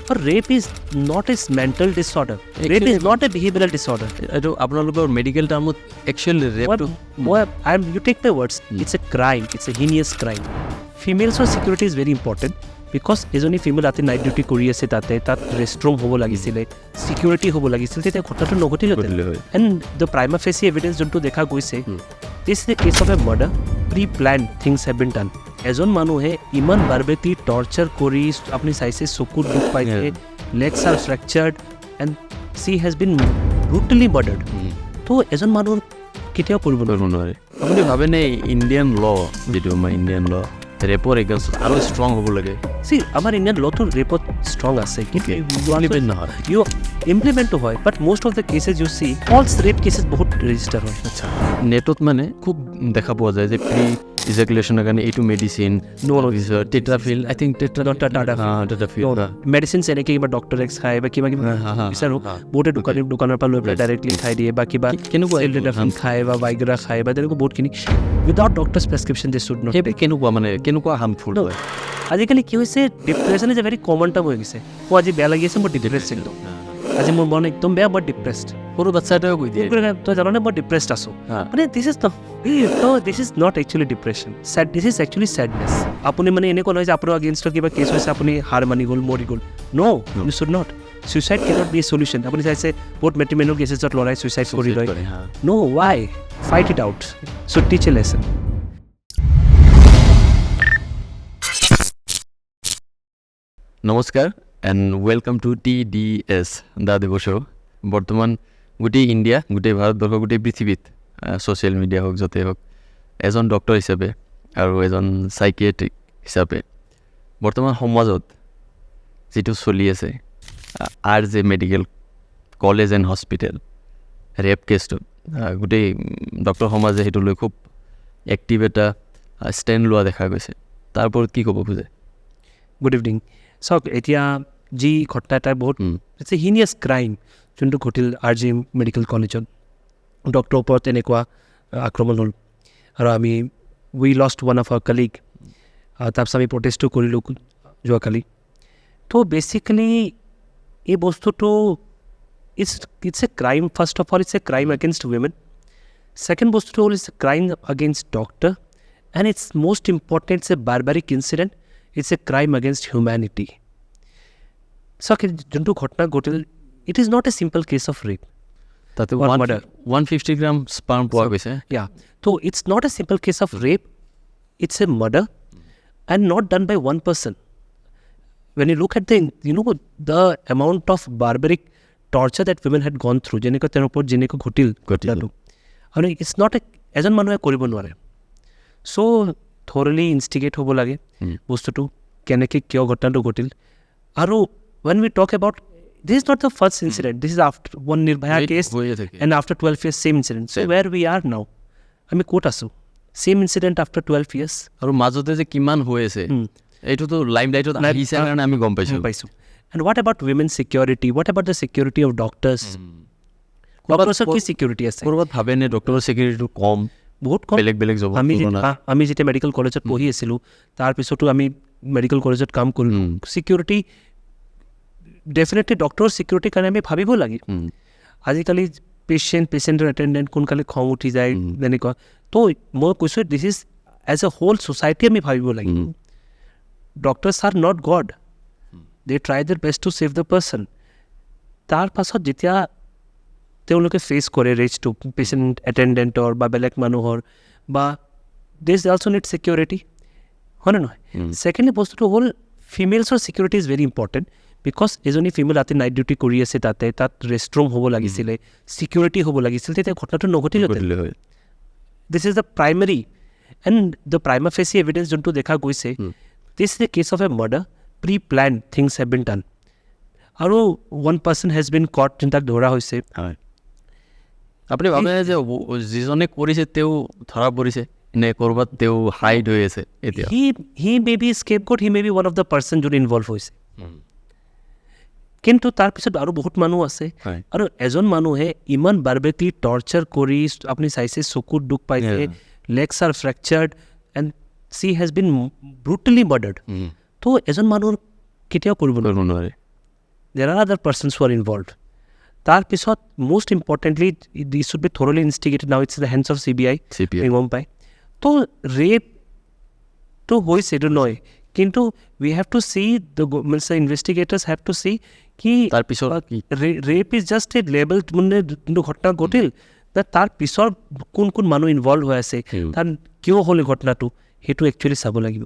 But rape is not a mental disorder. Rape is not a behavioral disorder. এইটো আপোনালোকৰ medical টাৰ্মত actually ৰেপটো You take my words. It's a crime. It's a heinous crime. Females' security is very important because এজনী female ৰাতি night duty কৰি আছে তাত ৰেষ্টৰুম হ'ব লাগিছিলে, চিকিউৰিটি হ'ব লাগিছিল, তেতিয়া ঘটনাটো নঘটিলে and the prima facie evidence যোনটো দেখা গৈছে this is a case of a murder pre plan things have been done. এজন মানুহে ইমান বাৰ্বেটি টৰ্চাৰ কৰি আপুনি চাইছে চকুত দুখ পাইছে, legs are fractured and she has been brutally murdered. তো এজন মানুহ কেতিয়াও কৰিব নোৱাৰে। আপুনি ভাবেনে ইণ্ডিয়ান ল যিটো আমাৰ ইণ্ডিয়ান ল ৰেপৰ এগেইনষ্ট আৰু ষ্ট্ৰং হ'ব লাগে? আমাৰ ইণ্ডিয়ান লটো ৰেপত ষ্ট্ৰং আছে কিন্তু নহয় ইমপ্লিমেণ্টটো হয়, but most of the cases you see false rape cases বহুত ৰেজিষ্টাৰ হয়। আচ্ছা, নেটত মানে খুব দেখা পোৱা যায় যে প্ৰি ইজাকুলেশ্যনৰ কাৰণে এইটো মেডিচিন টেট্ৰাফিল, আই থিংক টেট্ৰাফিল মেডিচিন এনেকৈ কিবা ডক্টৰ এক্স খায় বা কিবা কিবা বিচাৰো বহুতে দোকানৰ পৰা লৈ পেলাই ডাইৰেক্টলি খাই দিয়ে বা কিবা কেনেকুৱা খায় বা বাইগ্ৰা খায় বা তেনেকুৱা বহুতখিনি without doctor's prescription they should not take. কেনেকুৱা হাৰ্মফুল হয়? আজিকালি কি হৈছে depression is a very common term হৈ গৈছে। আজি বেয়া লাগি আছে মই ডিপ্ৰেছড একদম, আজি মোৰ মন একদম বেয়া মই ডিপ্ৰেছড। সৰু বাচ্ছা এটাও কৈ দিয়ে তই জাননে মই ডিপ্ৰেছড আছোঁ, মানে দিছ is not actually depression, this is actually sadness. আপুনি মানে এনেকুৱা নহয় যে আপোনাৰ এগেইনষ্টত কিবা কেছ হৈছে আপুনি হাৰ মানি গ'ল মৰি গ'ল। No' you should not. Suicide cannot be a solution. আপুনি চাইছে বহুত মেট্ৰিমেনিয়েল কেছেছত ল'ৰাই ছুইচাইড কৰি লয়। No' why? Fight it out. So' teach a lesson. নমস্কাৰ and welcome to TDS the Dev show'. বৰ্তমান গোটেই ইণ্ডিয়া, গোটেই ভাৰতবৰ্ষ, গোটেই পৃথিৱীত ছ'চিয়েল মিডিয়া হওক য'তেই হওক এজন ডক্টৰ হিচাপে আৰু এজন চাইকিয়াট্ৰিক হিচাপে বৰ্তমান সমাজত যিটো চলি আছে R G medical college and hospital rape কেছটো, গোটেই ডক্টৰ সমাজে সেইটো লৈ খুব এক্টিভ এটা ষ্টেণ্ড লোৱা দেখা গৈছে। তাৰ ওপৰত কি ক'ব খোজে? Good evening. চাওক, এতিয়া যি ঘটনা এটা বহুত ইটছ এ হিনিয়াছ ক্ৰাইম যোনটো ঘটিল আৰ জি মেডিকেল কলেজত, ডক্টৰৰ ওপৰত এনেকুৱা আক্ৰমণ হ'ল আৰু we lost one of our colleague. তাৰপিছত আমি প্ৰটেষ্টো কৰিলোঁ যোৱাকালি। তো বেচিকেলি এই বস্তুটো it's a crime. First of all it's a crime against women. Second বস্তুটো হ'ল it's a crime against doctor and it's most important it's a barbaric incident. It's a crime against humanity. So, যোনটো ঘটনা ঘটিল, it is not a simple case of rape. তাতে 150 গ্ৰাম sperm পোৱা গৈছে। Yeah. So, it's not a simple case of rape. It's a murder and not done by one person. When you look at the amount of barbaric torture that women had gone through, যেনেকৈ তেওঁৰ ওপৰত যেনেকৈ ঘটিল আৰু it's not এজন মানুহে কৰিব নোৱাৰে। So, থৰলি ইনষ্টিগেট হ'ব লাগে বস্তুটো কেনেকৈ কিয় ঘটনাটো ঘটিল। আৰু when we talk about this is not the first incident, this is after one Nirbhaya case and after 12 years same incident. So where we are now, আমি ক'ত আছোঁ? same incident after 12 years। আৰু মাজতে যে কিমান হৈ আছে এইটোতো লাইমলাইটত আহিছে কাৰণে আমি গম পাইছোঁ। And what about women's security? What about the security of doctors? ডক্টৰছৰ কি চিকিউৰিটি আছে? ক'ৰবাত ভাবেনে ডক্টৰৰ চিকিউৰিটিটো কম? বহুত কম। বেলেগ জব। আমি যেতিয়া মেডিকেল কলেজত পঢ়ি আছিলোঁ তাৰপিছতো আমি মেডিকেল কলেজত কাম কৰিলোঁ। চিকিউৰিটি ডেফিনেটলি ডক্টৰৰ চিকিউৰিটিৰ কাৰণে আমি ভাবিব লাগে। আজিকালি পেচেণ্টৰ এটেণ্ডেণ্ট সোনকালে খং উঠি যায় তেনেকুৱা। তো মই কৈছোঁ this is as a whole society আমি ভাবিব লাগে। Doctors are not god, they try their best to save the person. তাৰ পাছত যেতিয়া তেওঁলোকে ফেচ কৰে ৰেজটো পেচেণ্ট এটেণ্ডেণ্টৰ বা বেলেগ মানুহৰ বা দিছ অলছ' নিড ছিকিউৰিটি, হয়নে নহয়? ছেকেণ্ডলি বস্তুটো হ'ল ফিমেলছৰ security is very important because এজনী ফিমেল ৰাতি নাইট ডিউটি কৰি আছে তাত ৰেষ্টৰুম হ'ব লাগিছিলে, চিকিউৰিটি হ'ব লাগিছিল, তেতিয়া ঘটনাটো নঘটিলে। This is the primary and the prima facie evidence যোনটো দেখা গৈছে this is a case of a murder pre plan things have been done. আৰু ওৱান পাৰ্চন হেজ বিন কট, যোনটাক ধৰা হৈছে। আপুনি ভাবে যে যিজনে কৰিছে তেওঁ ধৰা পৰিছে নে ক'ৰবাত তেওঁ হাইড হৈ আছে এতিয়া? He may be scapegoat, he may be one of the person যোন ইনভলভ হৈছে। কিন্তু তাৰপিছত আৰু বহুত মানুহ আছে আৰু এজন মানুহে ইমান বাৰবেটি টৰ্চাৰ কৰি আপুনি চাইছে চকুত দুখ পাইছে, legs are fractured and she has been brutally murdered. তো এজন মানুহৰ কেতিয়াও কৰিব নোৱাৰে। there are other persons who are involved. তাৰপিছত most importantly this should be thoroughly investigated. Now it's in the hands of CBI. আমি গম পাই তো ৰেপ তো হৈছে এইটো নহয় কিন্তু we have to see the investigators have to see কি তাৰপিছত rape is just a label মানে যোনটো ঘটনা ঘটিল তাৰ পিছৰ কোন কোন মানুহ ইনভলভ হৈ আছে তাৰ কিয় হ'ল এই ঘটনাটো সেইটো একচুৱেলি চাব লাগিব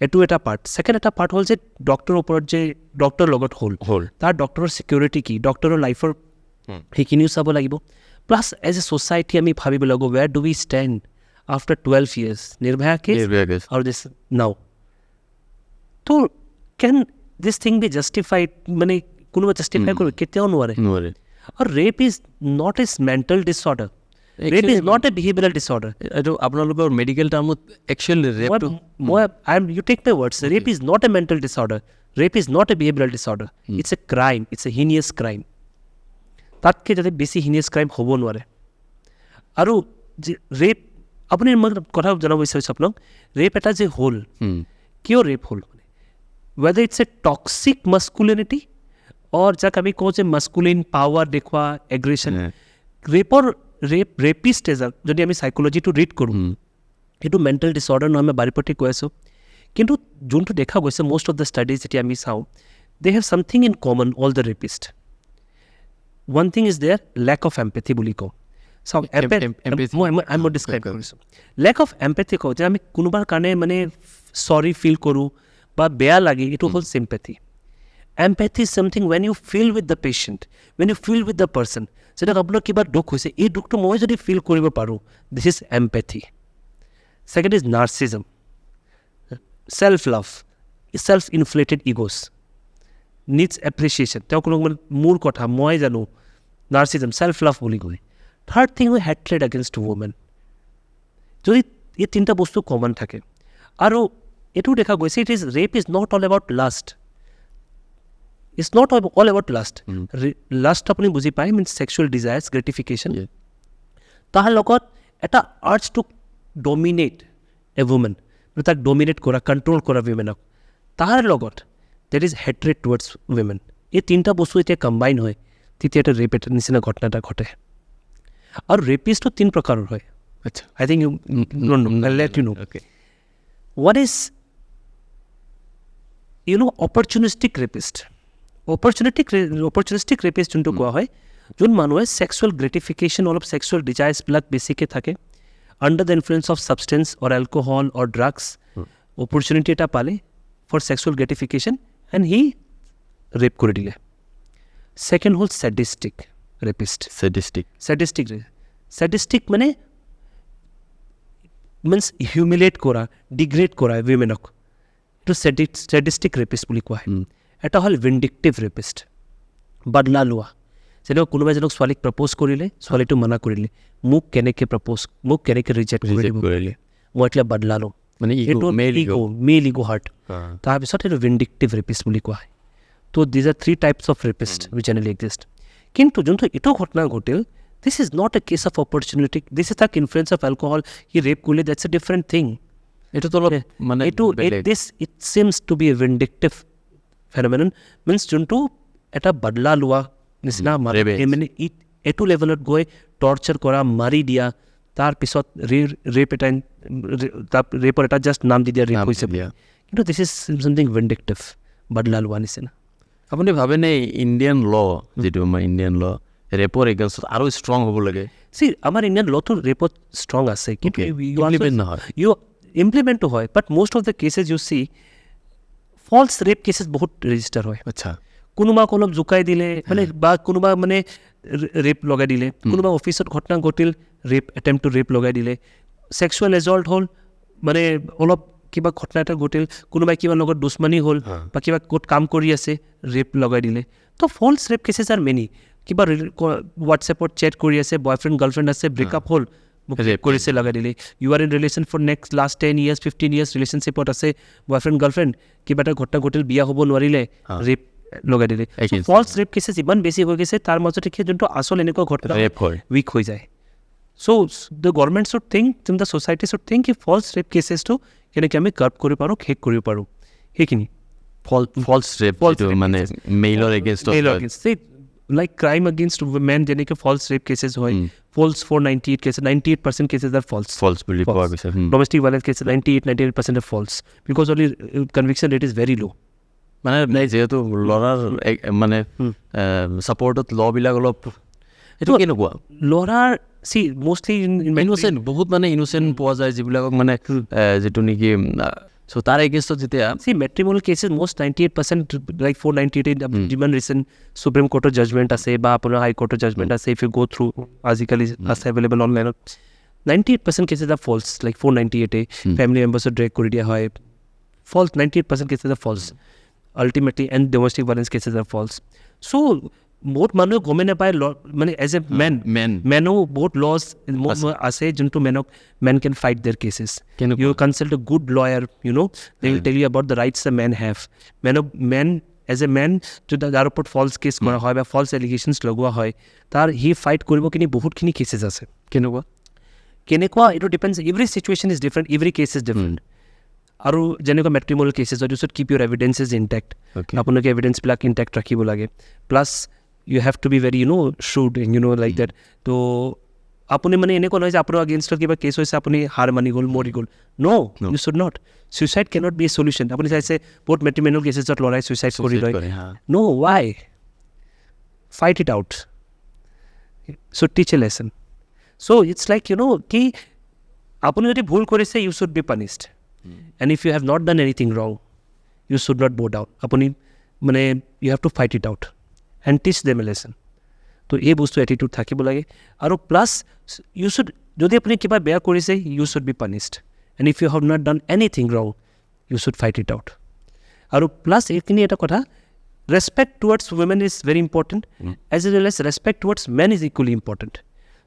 এইটো এটা পাৰ্ট ছেকেণ্ড এটা পাৰ্ট হ'ল যে ডক্টৰৰ ওপৰত যে ডক্টৰৰ লগত হ'ল তাৰ ডক্টৰৰ ছিকিউৰিটি কি ডক্টৰৰ লাইফৰ সেইখিনিও চাব লাগিব প্লাছ এজ এ ছ'চাইটি আমি ভাবিব লাগিব where do we stand after 12 years Nirbhaya case আৰু দিছ নাও তো can this thing be justified মানে কোনোবা জাষ্টিফাই কৰিব কেতিয়াও নোৱাৰে আৰু rape is not is mental disorder rape is not a behavioural disorder এইটো আপোনালোকৰ মেডিকেল টাৰ্মত একচুৱেলি ৰেপটো you take my words rape is not a mental disorder rape is not a behavioral disorder it's a crime it's a heinous crime তাতকে যাতে বেছি heinous crime হ'ব নোৱাৰে আৰু যে ৰেপ আপুনি মই কথা জনাব বিচাৰিছোঁ আপোনাক ৰেপ এটা যে হ'ল কিয় ৰেপ হ'ল মানে whether it's a toxic masculinity or যাক আমি কওঁ যে masculine power দেখুওৱা aggression ৰেপিষ্ট এজন যদি আমি চাইক'লজিটো ৰিড কৰোঁ সেইটো মেণ্টেল ডিছঅৰ্ডাৰ নহয় মই বাৰীপতি কৈ আছোঁ কিন্তু যোনটো দেখা গৈছে মষ্ট অফ দ্য ষ্টাডিজ যেতিয়া আমি চাওঁ they have something in common all the rapist one thing is their lack of empathy বুলি কওঁ চাওক মই ডিছক্ৰাইব কৰিছোঁ লেক অফ এম্পেথি কওঁ যে আমি কোনোবাৰ কাৰণে মানে চৰি ফিল কৰোঁ বা বেয়া লাগে এইটো হ'ল sympathy empathy is something when you feel with the patient when you feel with the person যেতিয়া আপোনাৰ কিবা দুখ হৈছে এই দুখটো মই যদি ফিল কৰিব পাৰোঁ this is empathy Second is narcissism, self-love, self-inflated egos, needs appreciation. তেওঁ কোনো মোৰ কথা মই জানো narcissism, self-love বুলি কয় থাৰ্ড থিং হয় hatred against women যদি এই তিনিটা বস্তু কমন থাকে আৰু এইটো দেখা গৈছে it is rape is not all about lust it's not all about lust lust আপুনি বুজি পায় মিনছ ছেক্সুৱেল ডিজায়াৰ্ছ গ্ৰেটিফিকেশ্যন তাৰ লগত এটা আৰ্টছ টু ডমিনেট এ ৱুমেন তাক ডমিনেট কৰা কণ্ট্ৰল কৰা উইমেনক তাৰ লগত দেট ইজ হেট্ৰেড টুৱাৰ্ডছ উইমেন এই তিনিটা বস্তু যেতিয়া কম্বাইন হয় তেতিয়া এটা ৰেপ এটা নিচিনা ঘটনা এটা ঘটে আৰু ৰেপিষ্টটো তিনি প্ৰকাৰৰ হয় আচ্ছা I think let you know what is opportunistic rapist opportunistic rapist যোনটো কোৱা হয় যোন মানুহে ছেক্সুৱেল গ্ৰেটিফিকেশ্যন অলপ ছেক্সুৱেল ডিজায়াৰ্ছবিলাক বেছিকৈ থাকে under the influence of substance or alcohol or drugs opportunity এটা পালে for sexual gratification and he rape কৰি দিলে ছেকেণ্ড হ'ল ছেডিষ্টিক ৰেপিষ্ট ছেডিষ্টিক মানে মিনছ হিউমিলেট কৰা ডিগ্ৰেড কৰা উইমেনক এইটো ছেডিষ্টিক ৰেপিষ্ট বুলি কোৱা হয় এটা হ'ল ভিণ্ডিকটিভ ৰেপিষ্ট বাদলা লোৱা যেনেকৈ কোনোবাই যেনেকৈ ছোৱালীক প্ৰপ'জ কৰিলে ছোৱালীটো মানা কৰিলে মোক কেনেকৈ ৰিজেক্ট কৰিলে মই এতিয়া বাদলা লওঁ মানে এইটো মেল ইগ' হাৰ্ট তাৰপিছত এইটো ভিণ্ডিকটিভ ৰেপিষ্ট বুলি কোৱা হয় তো these are 3 types of rapist wish generally exist কিন্তু যোনটো এইটো ঘটনা ঘটিল this is not a case of opportunity this is the influence of alcohol he rape kule that's a different thing it seems to be a vindictive phenomenon means juntu eta badla lua nisna mane etu level ot goi torture kora mari dia tar pisot rape eta rape eta just naam di dia rape hoise kintu this is something vindictive badla lua nisna apuni bhabe ne indian law jitu ma indian law ৰেপৰ এগেইনষ্টত আৰু strong হ'ব লাগে C আমাৰ Indian লটো ৰেপত strong আছে কিন্তু ইমপ্লিমেণ্টটো হয় but most of the cases you see false rape cases বহুত register হয় আচ্ছা কোনোবাক অলপ জোকাই দিলে মানে বা কোনোবা মানে ৰেপ লগাই দিলে কোনোবা অফিচত ঘটনা ঘটিল ৰেপ এটেম্প টু ৰেপ লগাই দিলে ছেক্সুৱেল এজল্ট হ'ল মানে অলপ কিবা ঘটনা এটা ঘটিল কোনোবাই কিবা লগত দুশ্মনী হ'ল বা কিবা ক'ত কাম কৰি আছে ৰেপ লগাই দিলে তো ফলছ ৰেপ কেছেছ আৰ মেনি কিবা হোৱাটছএপত চেট কৰি আছে বয়ফ্ৰেণ্ড গাৰ্লফ্ৰেণ্ড আছে ব্ৰেকআপ হ'ল কৰিছে লগাই দিলে you are in relation for last 10 years 15 years ৰিলেশ্যনশ্বিপত আছে বয়ফ্ৰেণ্ড গাৰ্লফ্ৰেণ্ড কিবা এটা ঘটনা ঘটিল বিয়া হ'ব নোৱাৰিলে ৰেপ লগাই দিলে ফলছ ৰেপ কেছেছ ইমান বেছি হৈ গৈছে তাৰ মাজতে যোনটো আচল এনেকুৱা ঘটনা উইক হৈ যায় so' the government should think the society should think কি ফলছ ৰেপ কেছেছটো কেনেকৈ আমি কাৰ্ব কৰিব পাৰোঁ শেষ কৰিব পাৰোঁ সেইখিনি ফলছ ৰেপ মানে মেইলৰ এগেইনষ্টত like crime against women যেনেকৈ false rape cases হয়, false 498 cases, 98% cases are false. ফলছ বুলি কোৱা গৈছে Domestic violence cases 98% are false because only conviction rate is very low. মানে যিহেতু ল'ৰাৰ মানে ছাপৰ্টত ল'বিলাক অলপ এইটো কেনেকুৱা ল'ৰাৰ see mostly in ইনোচেণ্ট বহুত মানে ইনোচেণ্ট পোৱা যায় যিবিলাকক মানে যিটো নেকি চ' তাৰ এগেইনষ্টত যেতিয়া see matrimonial cases most 98% like 498 যিমান recent Supreme Court judgment আছে বা আপোনাৰ High Court judgment আছে if you go through আজিকালি আছে available online 98% cases are false like 498 family members drag কৰি দিয়া হয় false 98% cases are false ultimately and domestic violence cases are false so বহুত মানুহে গমে নাপায় মানে এজ এ মেনো বহুত লছ আছে যোনটো men can fight their cases. You consult a good lawyer, you know, they will tell you about the rights the men have. Men as a man যদি যাৰ ওপৰত ফলছ কেছ কৰা হয় বা ফলছ এলিগেশ্যনছ লগোৱা হয় তাৰ সি ফাইট কৰিব কিনি বহুতখিনি কেছেছ আছে কেনেকুৱা এইটো depends every situation is different every case is different আৰু যেনেকুৱা মেট্ৰিমনিয়েল কেছেছ হয় য'ত কিপ ইউৰ এভিডেঞ্চেছ ইনটেক্ট আপোনালোকে এভিডেঞ্চবিলাক ইনটেক্ট ৰাখিব লাগে plus you have to be very shrewd like that তো আপুনি মানে এনেকুৱা নহয় যে আপোনাৰ এগেইনষ্টত কিবা কেছ হৈছে আপুনি হাৰ মানি গ'ল মৰি গ'ল no you should not suicide cannot be a solution আপুনি চাইছে বহুত মেট্ৰিমনিয়েল কেছেছত ল'ৰাই সুইচাইড কৰি লয় no why fight it out so teach a lesson so it's like কি আপুনি যদি ভুল কৰিছে you should be punished and if you have not done anything wrong you should not bow down আপুনি মানে you have to fight it out and teach them a lesson তো এই বস্তু এটিটিউড থাকিব লাগে আৰু প্লাছ ইউ শুড যদি আপুনি কিবা বেয়া কৰিছে you should be punished and if you have not done anything wrong you should fight it out আৰু প্লাছ এইখিনি এটা কথা respect towards women is very important as well as respect towards men is equally important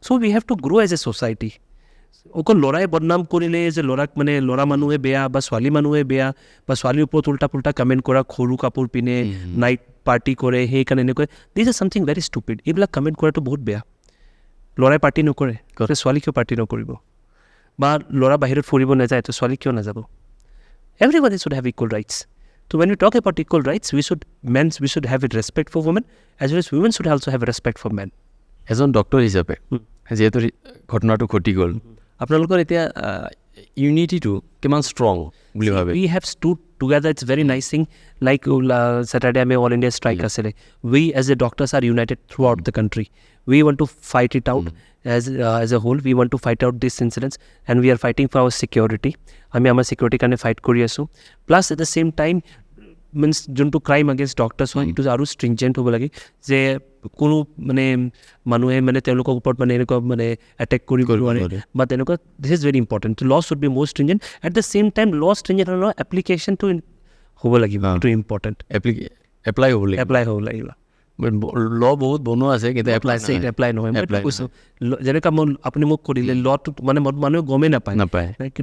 so' we have to grow' as a society অকল ল'ৰাই বদনাম কৰিলে যে ল'ৰাক মানে ল'ৰা মানুহে বেয়া বা ছোৱালী মানুহে বেয়া বা ছোৱালীৰ ওপৰত উল্টা পুল্টা কমেণ্ট কৰা সৰু কাপোৰ পিন্ধে নাইট পাৰ্টি কৰে সেইকাৰণে এনেকৈ this is something very stupid এইবিলাক কমেণ্ট কৰাটো বহুত বেয়া ল'ৰাই পাৰ্টি নকৰে ছোৱালী কিয় পাৰ্টি নকৰিব বা ল'ৰা বাহিৰত ফুৰিব নাযায় তো ছোৱালী কিয় নাযাব everybody should have equal rights তো when you talk about equal rights we should have it respect for women as well as women should also have respect for men এজন ডক্টৰ হিচাপে যিহেতু ঘটনাটো ঘটি গ'ল আপোনালোকৰ এতিয়া ইউনিটিটো কিমান ষ্ট্ৰং বুলি ভাবে we have stood together it's very nice thing like Saturday আমি all India strike asile we as a doctors are united throughout the country we want to fight it out as a whole we want to fight out these incidents and we are fighting for our security আমি আমাৰ security কাৰণে fight কৰি আছো plus at the same time means যোনটো crime against doctors হয় ইটো আৰু ষ্ট্ৰিংজেণ্ট হ'ব লাগে যে কোনো মানে মানুহে মানে তেওঁলোকৰ ওপৰত মানে এনেকুৱা মানে এটেক কৰিব নোৱাৰে বা তেনেকুৱা দিছ ইজ ভেৰি ইম্পৰ্টেণ্ট ল শুড বি মোৰ ষ্ট্ৰিংজেণ্ট এট দ্য ছেইম টাইম ল ষ্ট্ৰিংজেণ্ট হ'লেও এপ্লিকেশ্যনটো হ'ব লাগিব এইটো ইম্পৰ্টেণ্ট এপ্লাই হ'ব লাগিব ল বহুত বনোৱা আছে কিন্তু এপ্লাই নহয় মই কৈছোঁ যেনেকৈ আপুনি মোক কৰিলে লটো মানে মানুহে গমেই নাপায়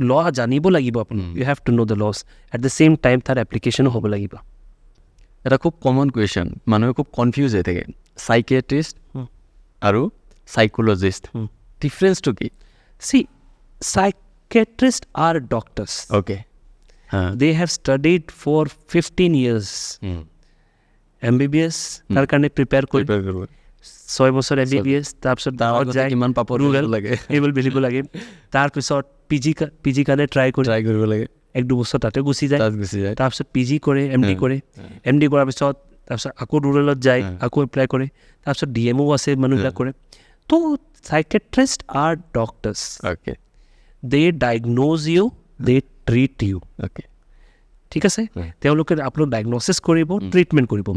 ল জানিব লাগিব আপুনি you have to know' the laws at the same time তাৰ এপ্লিকেশ্যনো হ'ব লাগিব এটা খুব কমন কুৱেশ্যন মানুহে খুব কনফিউজ হৈ থাকে চাইকিয়াট্ৰিষ্ট আৰু চাইক'লজিষ্ট ডিফাৰেঞ্চটো কি চি psychiatrist are doctors okay they have studied for 15 years MBBS তাৰ কাৰণে প্ৰিপেয়াৰ কৰিব 6 বছৰ MBBS তাৰপিছত গাঁৱত যায় কিমান পাপৰ লাগে এইবোৰ বেলিব লাগে তাৰপিছত পিজি কাৰণে ট্ৰাই কৰিব লাগে 1-2 বছৰ তাতে গুচি যায় তাৰপিছত পিজি কৰে MD কৰে MD কৰাৰ পিছত তাৰপিছত আকৌ ৰুৰেলত যায় আকৌ এপ্লাই কৰে তাৰপিছত DMO আছে মানুহবিলাক কৰে তো psychiatrist are doctors okay De ডায়েগন'জ U De treat U okay ঠিক আছে তেওঁলোকে আপোনাক ডায়েগন'চিছ কৰিব ট্ৰিটমেণ্ট কৰিব